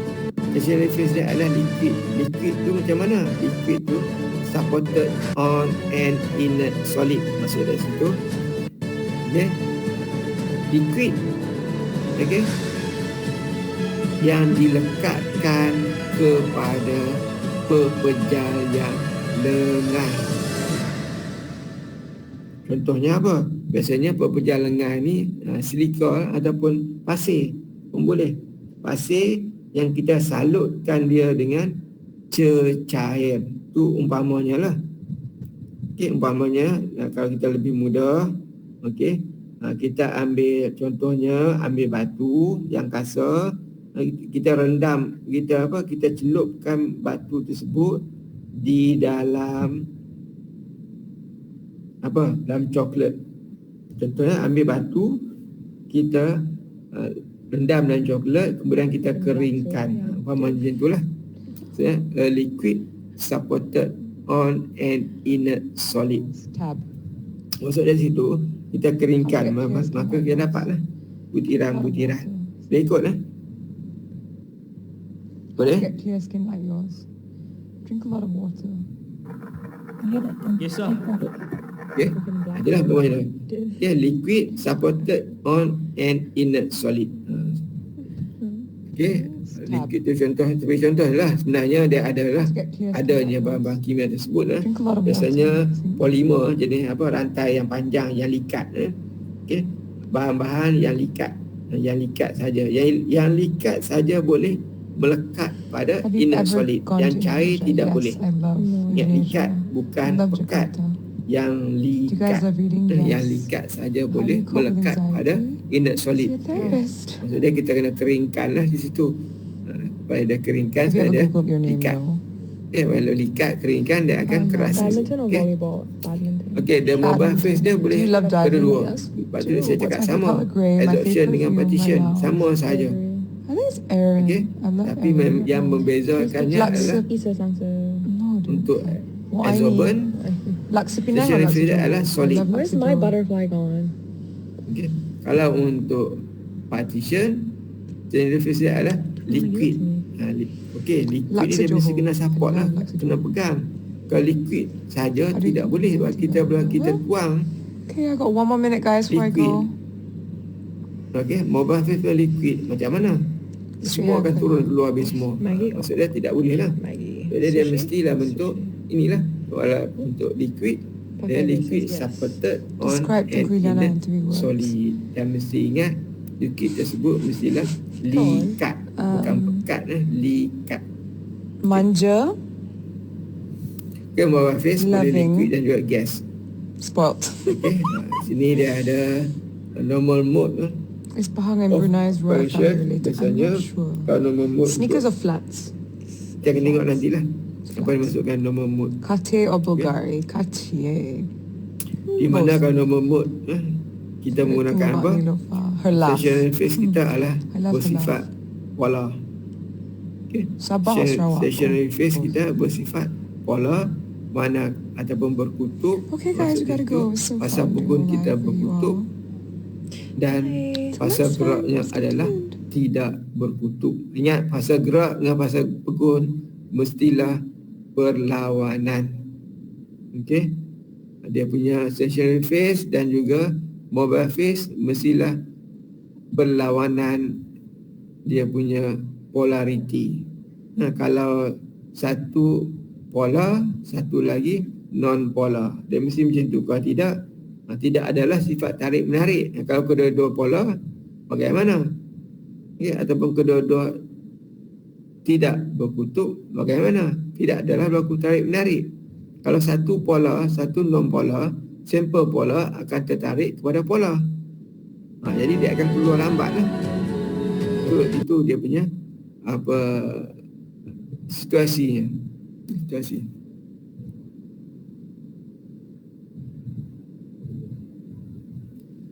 Speaker 1: stationary phase dia adalah liquid. Liquid tu macam mana? Liquid tu supported on an inert solid. Maksud dari situ, liquid, yang dilekatkan kepada pepejal yang lengan. Contohnya apa? Biasanya pepejal lengan ni silika ataupun pasir pun boleh. Pasir yang kita salutkan dia dengan cecair. Tu umpamanya lah. Umpamanya kalau kita lebih mudah, kita ambil contohnya, ambil batu yang kasar, kita rendam, kita celupkan batu tersebut di dalam dalam coklat. Contohnya ambil batu, kita rendam dalam coklat, kemudian kita keringkan. Macam itulah. A liquid supported on an inert solid. Maksud dari situ, kita keringkan, maka kita dapatlah butiran-butiran. Boleh ikutlah. Boleh?
Speaker 6: Get clear skin like yours. Drink a lot of water.
Speaker 7: Yes, sir.
Speaker 1: Adalah bawahnya. Liquid supported on an inert solid. Liquid tu contoh lah. Sebenarnya dia adanya bahan-bahan kimia tersebut lah. Biasanya polimer, jenis rantai yang panjang yang likat. Bahan-bahan yang likat saja. Yang likat saja boleh melekat pada inert solid. Yang cair tidak boleh. Yang likat bukan pekat. Yang likat saja boleh melekat pada inert solid. Maksudnya kita kena keringkan lah di situ. Supaya dia keringkan, supaya dia likat. Kalau likat, keringkan, dia akan keras. The mobile phase dia boleh kedua. Lepas tu saya cakap sama. Absorption dengan partition sama sahaja. Tapi yang membezakannya adalah untuk absorbent, stationary phase adalah solid.
Speaker 5: Where's my butterfly gone?
Speaker 1: Kalau untuk partition, stationary phase adalah liquid. Okey, liquid ni dia mesti kena support lah, kena pegang. Kalau liquid saja tidak boleh sebab kita tuang
Speaker 6: Okay, I got 1 more minute, guys, before I
Speaker 1: liquid.
Speaker 6: go.
Speaker 1: Okey, mobile face liquid macam mana? Semua akan turun keluar habis semua. Maksudnya tidak boleh lah. Jadi dia mestilah bentuk inilah, walaupun bentuk liquid, dia liquid supported on
Speaker 6: Describe
Speaker 1: an
Speaker 6: Teguyana
Speaker 1: inert
Speaker 6: in 3 words.
Speaker 1: solid. Dan mesti ingat liquid tersebut mestilah likat, bukan pekat, likat.
Speaker 6: Manja,
Speaker 1: Okay, mobile face boleh
Speaker 6: Loving.
Speaker 1: liquid dan juga gas.
Speaker 6: spoilt.
Speaker 1: Okay, sini dia ada normal mode.
Speaker 6: Is Pahang and
Speaker 1: Of
Speaker 6: Brunei's royal family
Speaker 1: operation,
Speaker 6: related? I'm
Speaker 1: biasanya
Speaker 6: not sure.
Speaker 1: kalau normal mode
Speaker 6: Sneakers or flats?
Speaker 1: kita akan tengok nantilah apa yang masukkan normal mode.
Speaker 6: Cartier or Bulgari? Cartier.
Speaker 1: Di mana kalau normal mode kita menggunakan apa?
Speaker 6: Her laugh.
Speaker 1: Stationary face kita adalah
Speaker 6: I love her
Speaker 1: bersifat polar. Okay.
Speaker 6: Sabah or Sarawak?
Speaker 1: Stationary face kita bersifat polar, mana ataupun berkutub.
Speaker 6: Okay, guys, we gotta go. It's so
Speaker 1: Pasal
Speaker 6: fun
Speaker 1: pukul
Speaker 6: doing
Speaker 1: kita
Speaker 6: live with you
Speaker 1: berkutub
Speaker 6: all.
Speaker 1: dan pasal geraknya adalah tidak berkutub. Ingat, pasal gerak dengan pasal pekun mestilah berlawanan. Okey. Dia punya stationary face dan juga mobile face mestilah berlawanan dia punya polarity. Kalau satu polar, satu lagi non polar, dia mesti macam tu. Kalau tidak adalah sifat tarik menarik. Kalau kedua-dua polar, bagaimana? Okay, ataupun kedua-dua tidak berkutub, bagaimana? Tidak adalah berlaku tarik menarik. Kalau satu polar, satu non polar, sampel polar akan tertarik kepada polar. Jadi dia akan keluar lambat lah. Itu dia punya apa situasi.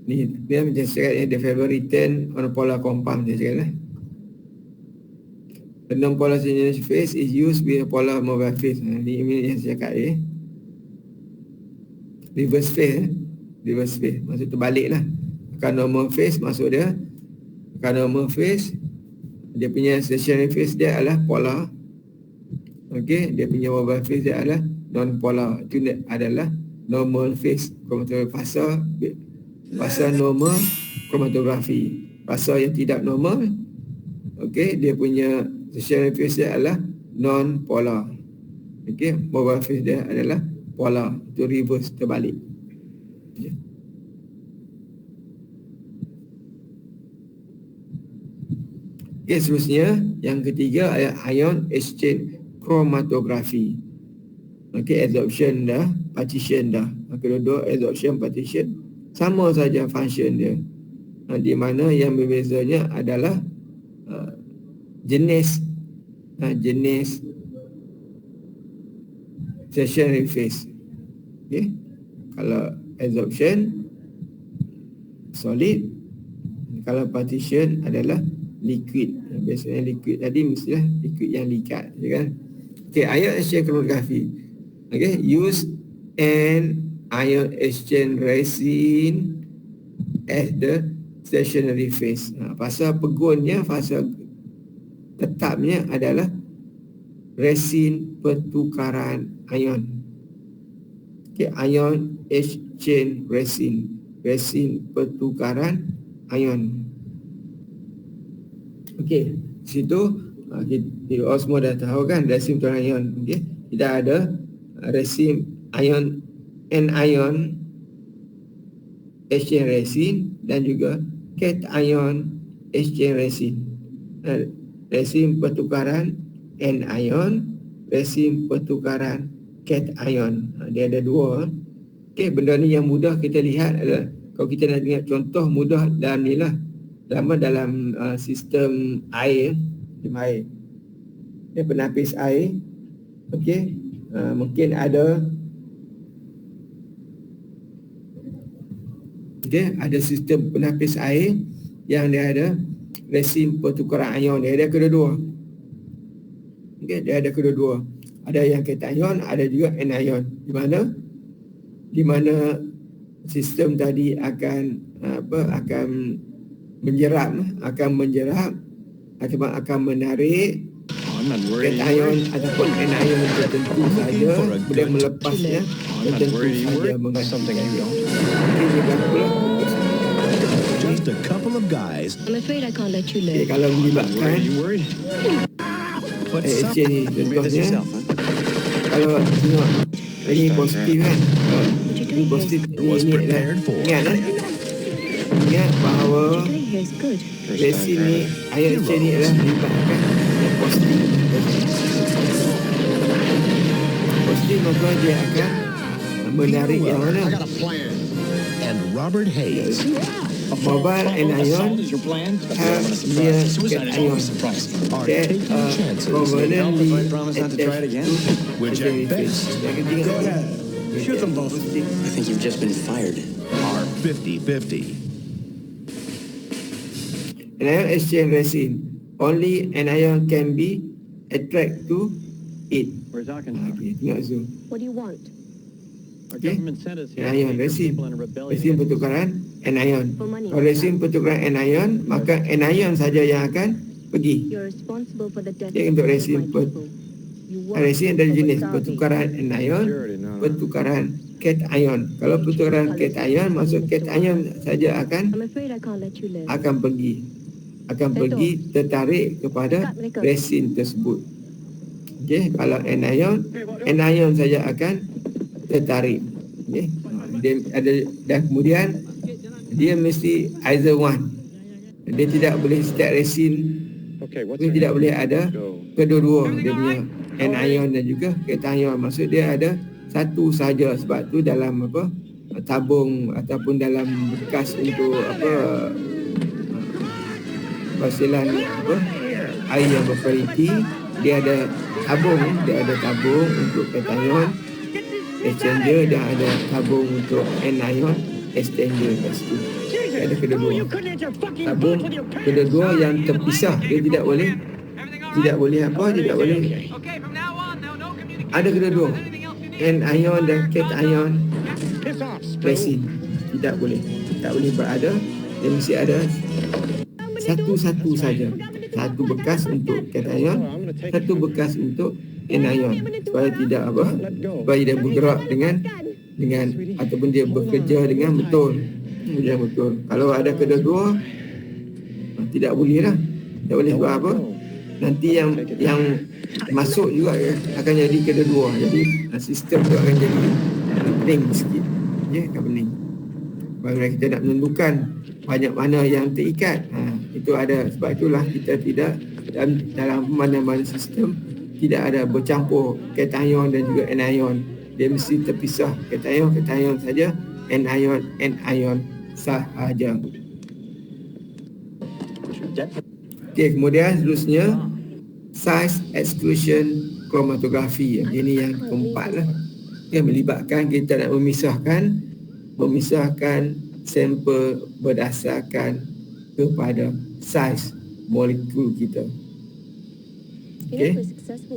Speaker 1: Ni dia macam cakap the favorite return on a polar compound dia cakap lah. The non-polar stationary phase is used with a polar mobile phase. Ni yang saya cakap reverse phase. Reverse phase maksud terbalik lah. Akan normal phase maksud dia, akan normal phase dia punya stationary phase dia adalah polar. Okey, dia punya mobile phase dia adalah non-polar. Itu adalah normal phase. Fasa normal kromatografi. Fasa yang tidak normal, okey, dia punya stationary phase dia adalah non-polar. Okey, mobile phase dia adalah polar. Itu reverse, terbalik. Okey, seterusnya yang ketiga adalah ion exchange kromatografi. Okey, absorption dah, partition dah. Kedua-dua absorption, partition sama saja function dia. Di mana yang berbezanya adalah jenis stationary phase. Okey, kalau absorption solid, kalau partition adalah liquid. Biasanya liquid tadi mestilah liquid yang likat, ya kan? Okey, ion exchange kromatografi. Okey, use an ion exchange resin as the stationary phase. Fasa pegunnya, fasa tetapnya adalah resin pertukaran ion. Okey, ion exchange resin pertukaran ion. Okey, situ kita semua dah tahu kan resin pertukaran ion. Okey, kita ada resin ion, anion exchange resin dan juga cation exchange resin. Resin pertukaran anion, resin pertukaran cation. Dia ada dua. Okey, benda ni yang mudah kita lihat adalah kalau kita nak tengok contoh mudah dalam ni lah. Dalam sistem air, dia penapis air. Okey, mungkin ada sistem penapis air yang dia ada resin pertukaran ion. Dia ada kedua-dua. Okey, dia ada kedua-dua. Ada yang cation, ada juga anion. Di mana sistem tadi akan menjerap ataupun akan menarik cation ataupun anion tertentu saja boleh melepasnya tertentu saja menggantikannya. Ini juga pula
Speaker 8: Just a couple of guys.
Speaker 9: I'm afraid I can't let you live.
Speaker 1: kalau melibatkan exchange ni contohnya kalau tengok ini positif kan, ini positif ini adalah ingat bahawa resin ni ion exchange ni adalah melibatkan yang positif. Positif maka dia akan menarik yang mana?
Speaker 8: And Robert Hayes.
Speaker 1: Mobile anion have near cation that covalently attached to
Speaker 8: Which at best
Speaker 1: shoot them both.
Speaker 10: I think you've just been fired.
Speaker 8: are 50-50.
Speaker 1: Anion exchange resin, only anion can be attracted to it. Okay, tengok zoom.
Speaker 9: What do you want?
Speaker 1: Okay, anion resin, resin pertukaran anion. Kalau resin pertukaran anion, maka anion saja yang akan pergi.
Speaker 9: You're responsible for the death
Speaker 1: Dia untuk
Speaker 9: of
Speaker 1: resin
Speaker 9: my people. You want
Speaker 1: resin dari jenis
Speaker 9: Wasabi.
Speaker 1: pertukaran anion, pertukaran cation. Kalau pertukaran cation, maksud cation saja akan
Speaker 9: I'm afraid I can't let you live.
Speaker 1: pergi tertarik kepada resin tersebut. Okey, kalau anion saja akan tertarik. Okey, dia ada, dan kemudian dia mesti either one. Dia tidak boleh setiap resin, dia tidak boleh ada kedua-dua. Dia punya anion dan juga cation. Maksud dia ada satu saja, sebab tu dalam apa tabung ataupun dalam bekas untuk apa hasilan apa air yang berkualiti, dia ada tabung untuk cation exchanger dan ada tabung untuk anion exchanger kat situ. Dia ada kedua-dua tabung, kedua-dua yang terpisah. Dia tidak boleh ada kedua-dua anion dan cation resin, tidak boleh berada. Dia mesti ada satu-satu saja, satu bekas untuk cation, satu bekas untuk anion, supaya tidak supaya dia bergerak dengan ataupun dia bekerja dengan betul. Kalau ada kedua-dua, tidak boleh lah. Tak boleh sebab apa? Nanti yang masuk juga akan jadi kedua-dua. Jadi sistem tu akan jadi pening sikit. Akan pening. Baru kita nak menentukan banyak mana yang terikat. Itu ada. Sebab itulah kita tidak dalam mana-mana sistem tidak ada bercampur cation dan juga anion. Dia mesti terpisah. Cation saja, anion sahaja. Okey, kemudian seterusnya size exclusion chromatography. Ini yang keempat lah. Yang melibatkan kita nak memisahkan sampel berdasarkan kepada saiz molekul kita. Okay.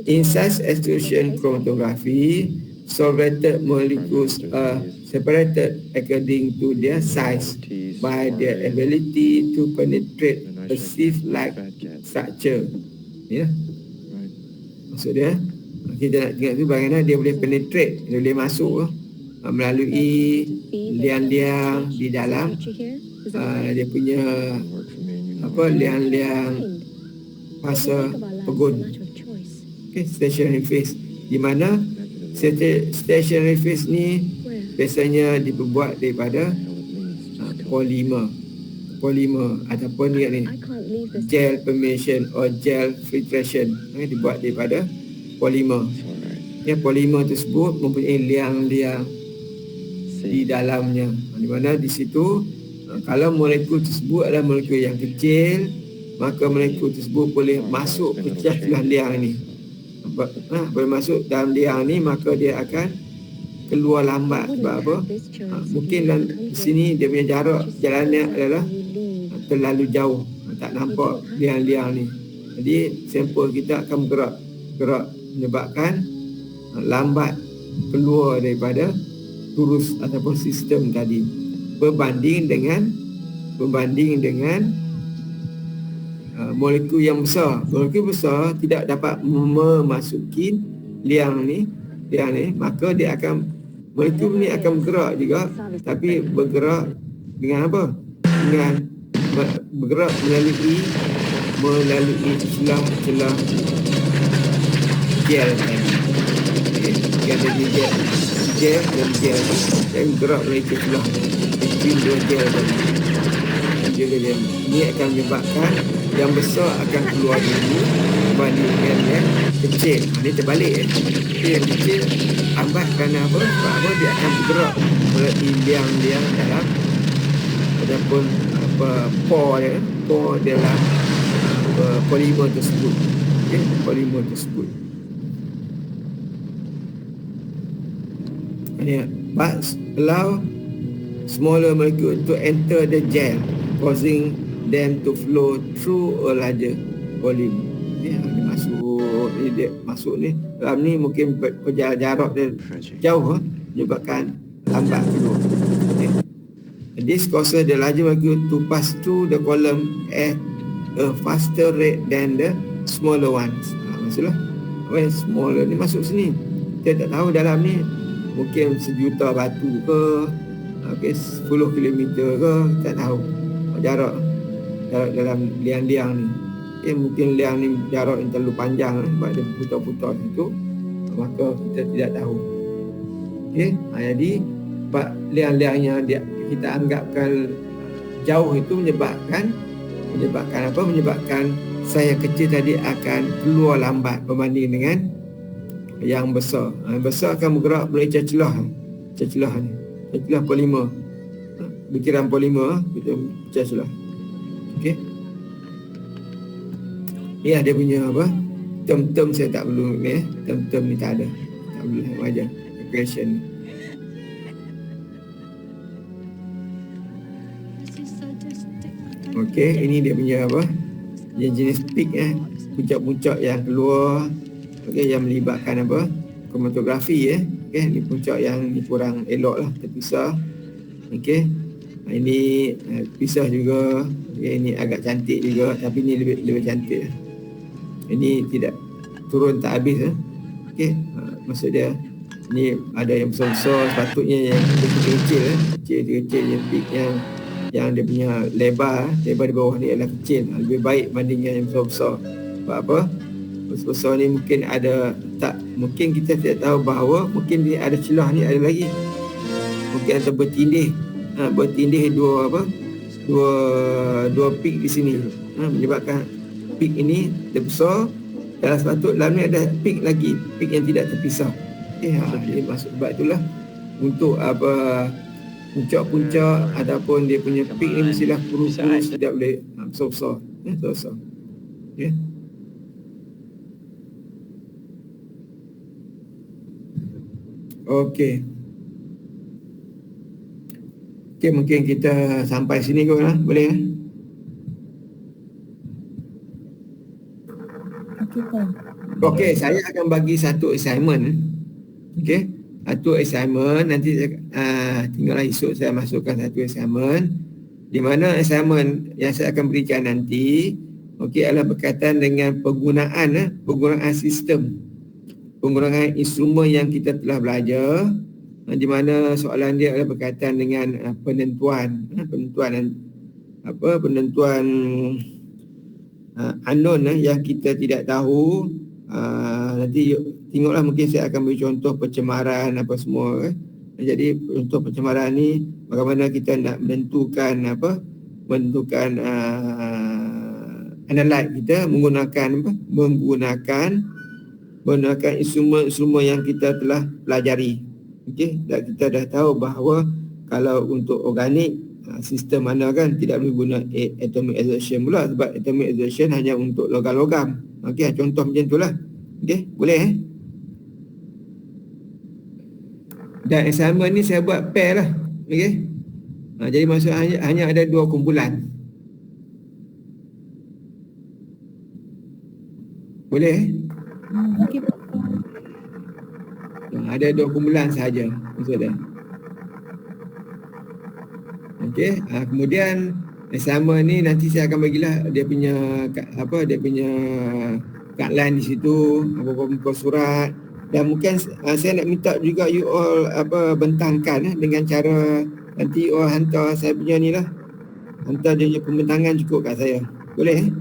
Speaker 1: In size exclusion chromatography, solvated molecules are separated according to their size by their ability to penetrate a sieve-like structure. Ya. Maksud dia, kita nak tengok tu bagaimana dia boleh penetrate, dia boleh masuk melalui liang-liang di dalam dia punya liang-liang fasa pegun. Okay, stationary phase, di mana stationary phase ni biasanya dibuat daripada polimer ataupun ni gel permeation or gel filtration, dibuat daripada polimer. Polimer tersebut mempunyai liang-liang di dalamnya, di mana di situ kalau molekul tersebut adalah molekul yang kecil, maka molekul tersebut boleh masuk ke dalam liang ni. Boleh masuk dalam liang ni, maka dia akan keluar lambat. Sebab apa? Mungkin dalam sini dia punya jalannya adalah terlalu jauh, tak nampak liang-liang ni. Jadi sampel kita akan bergerak menyebabkan lambat keluar daripada turus ataupun sistem tadi, berbanding dengan molekul yang besar. Molekul besar tidak dapat memasuki liang ni, maka dia akan, molekul ni akan bergerak juga, tapi bergerak dengan apa? Dengan bergerak melalui celah-celah gel tadi. Dia ada gel dan bergerak melalui celah between dua gel tadi. Ini akan menyebabkan yang besar akan keluar dulu berbanding dengan yang kecil. Dia terbalik. Yang kecil lambat kerana apa? Sebab apa? Dia akan bergerak melalui liang-liang dalam ataupun pore dalam polimer tersebut. Polimer tersebut. But allow smaller molecule to enter the gel, causing them to flow through a larger volume. Dia masuk ni dalam ni mungkin jarak dia jauh, menyebabkan lambat keluar. This causes the larger molecule to pass through the column at a faster rate than the smaller ones. Maksudlah when smaller ni masuk sini, kita tak tahu dalam ni mungkin sejuta batu ke, 10 kilometer ke, tak tahu jarak dalam liang-liang ni. Mungkin liang ni jarak yang terlalu panjang sebab dia putar-putar situ, maka kita tidak tahu. Jadi sebab liang-liangnya kita anggapkan jauh itu menyebabkan apa? Menyebabkan sel yang kecil tadi akan keluar lambat berbanding dengan yang besar. Besar akan bergerak melalui celah polimer. Butiran polimer, celah. Okey. Ya, dia punya apa? Term-term saya tak perlu ni. Term-term ni tak ada. Tak perlu ajar. Equation ni. Okey, ini dia punya apa? Jenis peak puncak-puncak yang keluar. Okey, yang melibatkan apa? Kromatografi Okey, ni puncak yang ni kurang elok lah, terpisah. Okey. Ini pisah juga. Okey, ini agak cantik juga, tapi ni lebih cantik. Ini tidak turun tak habis Okey, maksud dia ni ada yang besar-besar, sepatutnya yang kecil-kecil yang peak yang dia punya lebar di bawah ni adalah kecil, lebih baik bandingkan yang besar-besar. Sebab apa? Besar-besar ni mungkin mungkin kita tidak tahu bahawa mungkin dia ada celah ni ada lagi. Mungkin ada bertindih dua peak di sini. Menyebabkan peak ini dia besar, dalam sepatut dalam ni ada peak lagi, peak yang tidak terpisah. Jadi maksud sebab itulah untuk apa puncak-puncak ataupun dia punya peak ni mestilah kurus-kurus, tidak boleh besar-besar. Besar-besar. Okey. Okey, mungkin kita sampai sini kot lah. Boleh Okey, saya akan bagi satu assignment. Okey, satu assignment. Nanti tinggallah esok saya masukkan satu assignment, di mana assignment yang saya akan berikan nanti adalah berkaitan dengan penggunaan sistem, penggunaan instrumen yang kita telah belajar, di mana soalan dia adalah berkaitan dengan penentuan unknown yang kita tidak tahu. Nanti tengoklah, mungkin saya akan beri contoh pencemaran apa semua. Jadi contoh pencemaran ni bagaimana kita nak menentukan analyte kita menggunakan instrumen yang kita telah pelajari. Okey, dan kita dah tahu bahawa kalau untuk organik sistem mana kan tidak boleh guna atomic exertion pula, sebab atomic exertion hanya untuk logam-logam. Okey, contoh macam itulah. Okey, boleh Dan assignment ni saya buat pair lah. Okey. Jadi maksudnya hanya ada 2 kumpulan. Boleh?
Speaker 4: Okey.
Speaker 1: Ada 2 kumpulan sahaja maksud dia. Okey, kemudian assignment ni nanti saya akan bagilah dia punya guideline di situ, apa muka surat, dan mungkin saya nak minta juga you all bentangkan dengan cara nanti you all hantar saya punya ni lah, hantar dia punya pembentangan cukup kat saya. Boleh?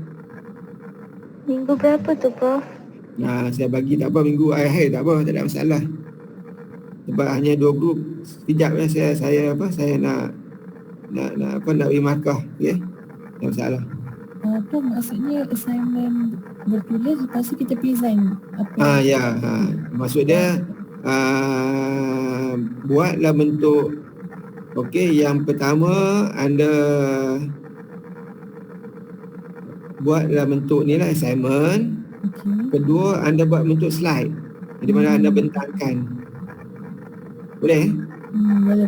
Speaker 2: Minggu berapa tu, Prof?
Speaker 1: Nah, saya bagi tak apa, minggu akhir tak apa, tak ada masalah. Sebab hanya 2 grup. Sekejap saya nak beri markah, okey? Tak ada masalah.
Speaker 6: Apa maksudnya assignment bertulis lepas tu kita present apa?
Speaker 1: Maksud dia buatlah bentuk, okey, yang pertama anda buatlah bentuk ni lah assignment. Kedua, anda buat bentuk slide di mana anda bentangkan. Boleh?
Speaker 6: Boleh.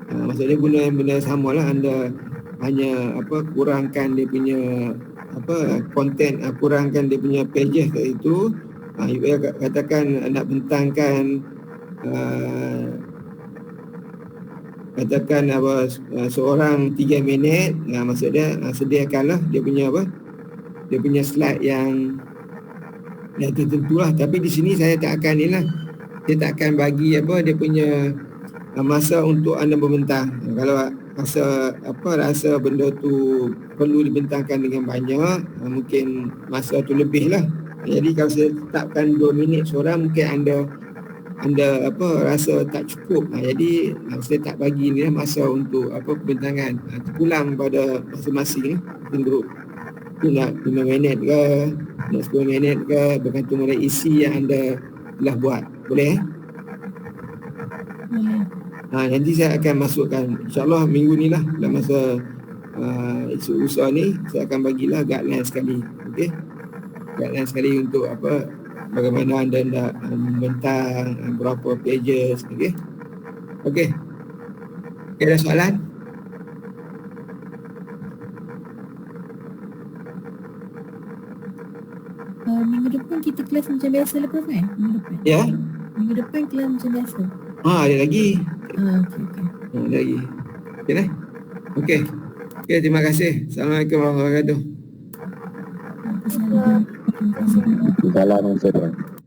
Speaker 1: Maksudnya guna benda sama lah, anda hanya kurangkan dia punya konten, kurangkan dia punya pages kat situ. Katakan nak bentangkan katakan seorang 3 minit. Maksud dia sediakanlah dia punya slide yang tertentu lah. Tapi di sini saya tak akan saya tak akan bagi dia punya masa untuk anda membentang. Kalau rasa benda tu perlu dibentangkan dengan banyak, mungkin masa tu lebih lah. Jadi kalau saya tetapkan 2 minit seorang, mungkin anda rasa tak cukup. Jadi saya tak bagi ni masa untuk pembentangan. Terpulang pada masing-masing grup. Nak 5 minit ke, nak 10 minit ke, bergantung pada isi yang anda telah buat. Boleh? Nanti saya akan masukkan, insyaAllah minggu ni lah, dalam masa isu usaha ni, saya akan bagilah guideline sekali. Okey? Guideline sekali untuk bagaimana anda nak membentang, berapa pages. Okey? Okey, ada soalan?
Speaker 6: Minggu depan kita kelas macam biasa lah, Prof, kan?
Speaker 1: Ya?
Speaker 6: Minggu depan kelas macam biasa.
Speaker 1: Ada lagi.
Speaker 6: Okey.
Speaker 1: Ada lagi. Okey dah? Okey. Okey, terima kasih. Assalamualaikum warahmatullahi wabarakatuh.
Speaker 6: Assalamualaikum.
Speaker 3: Assalamualaikum.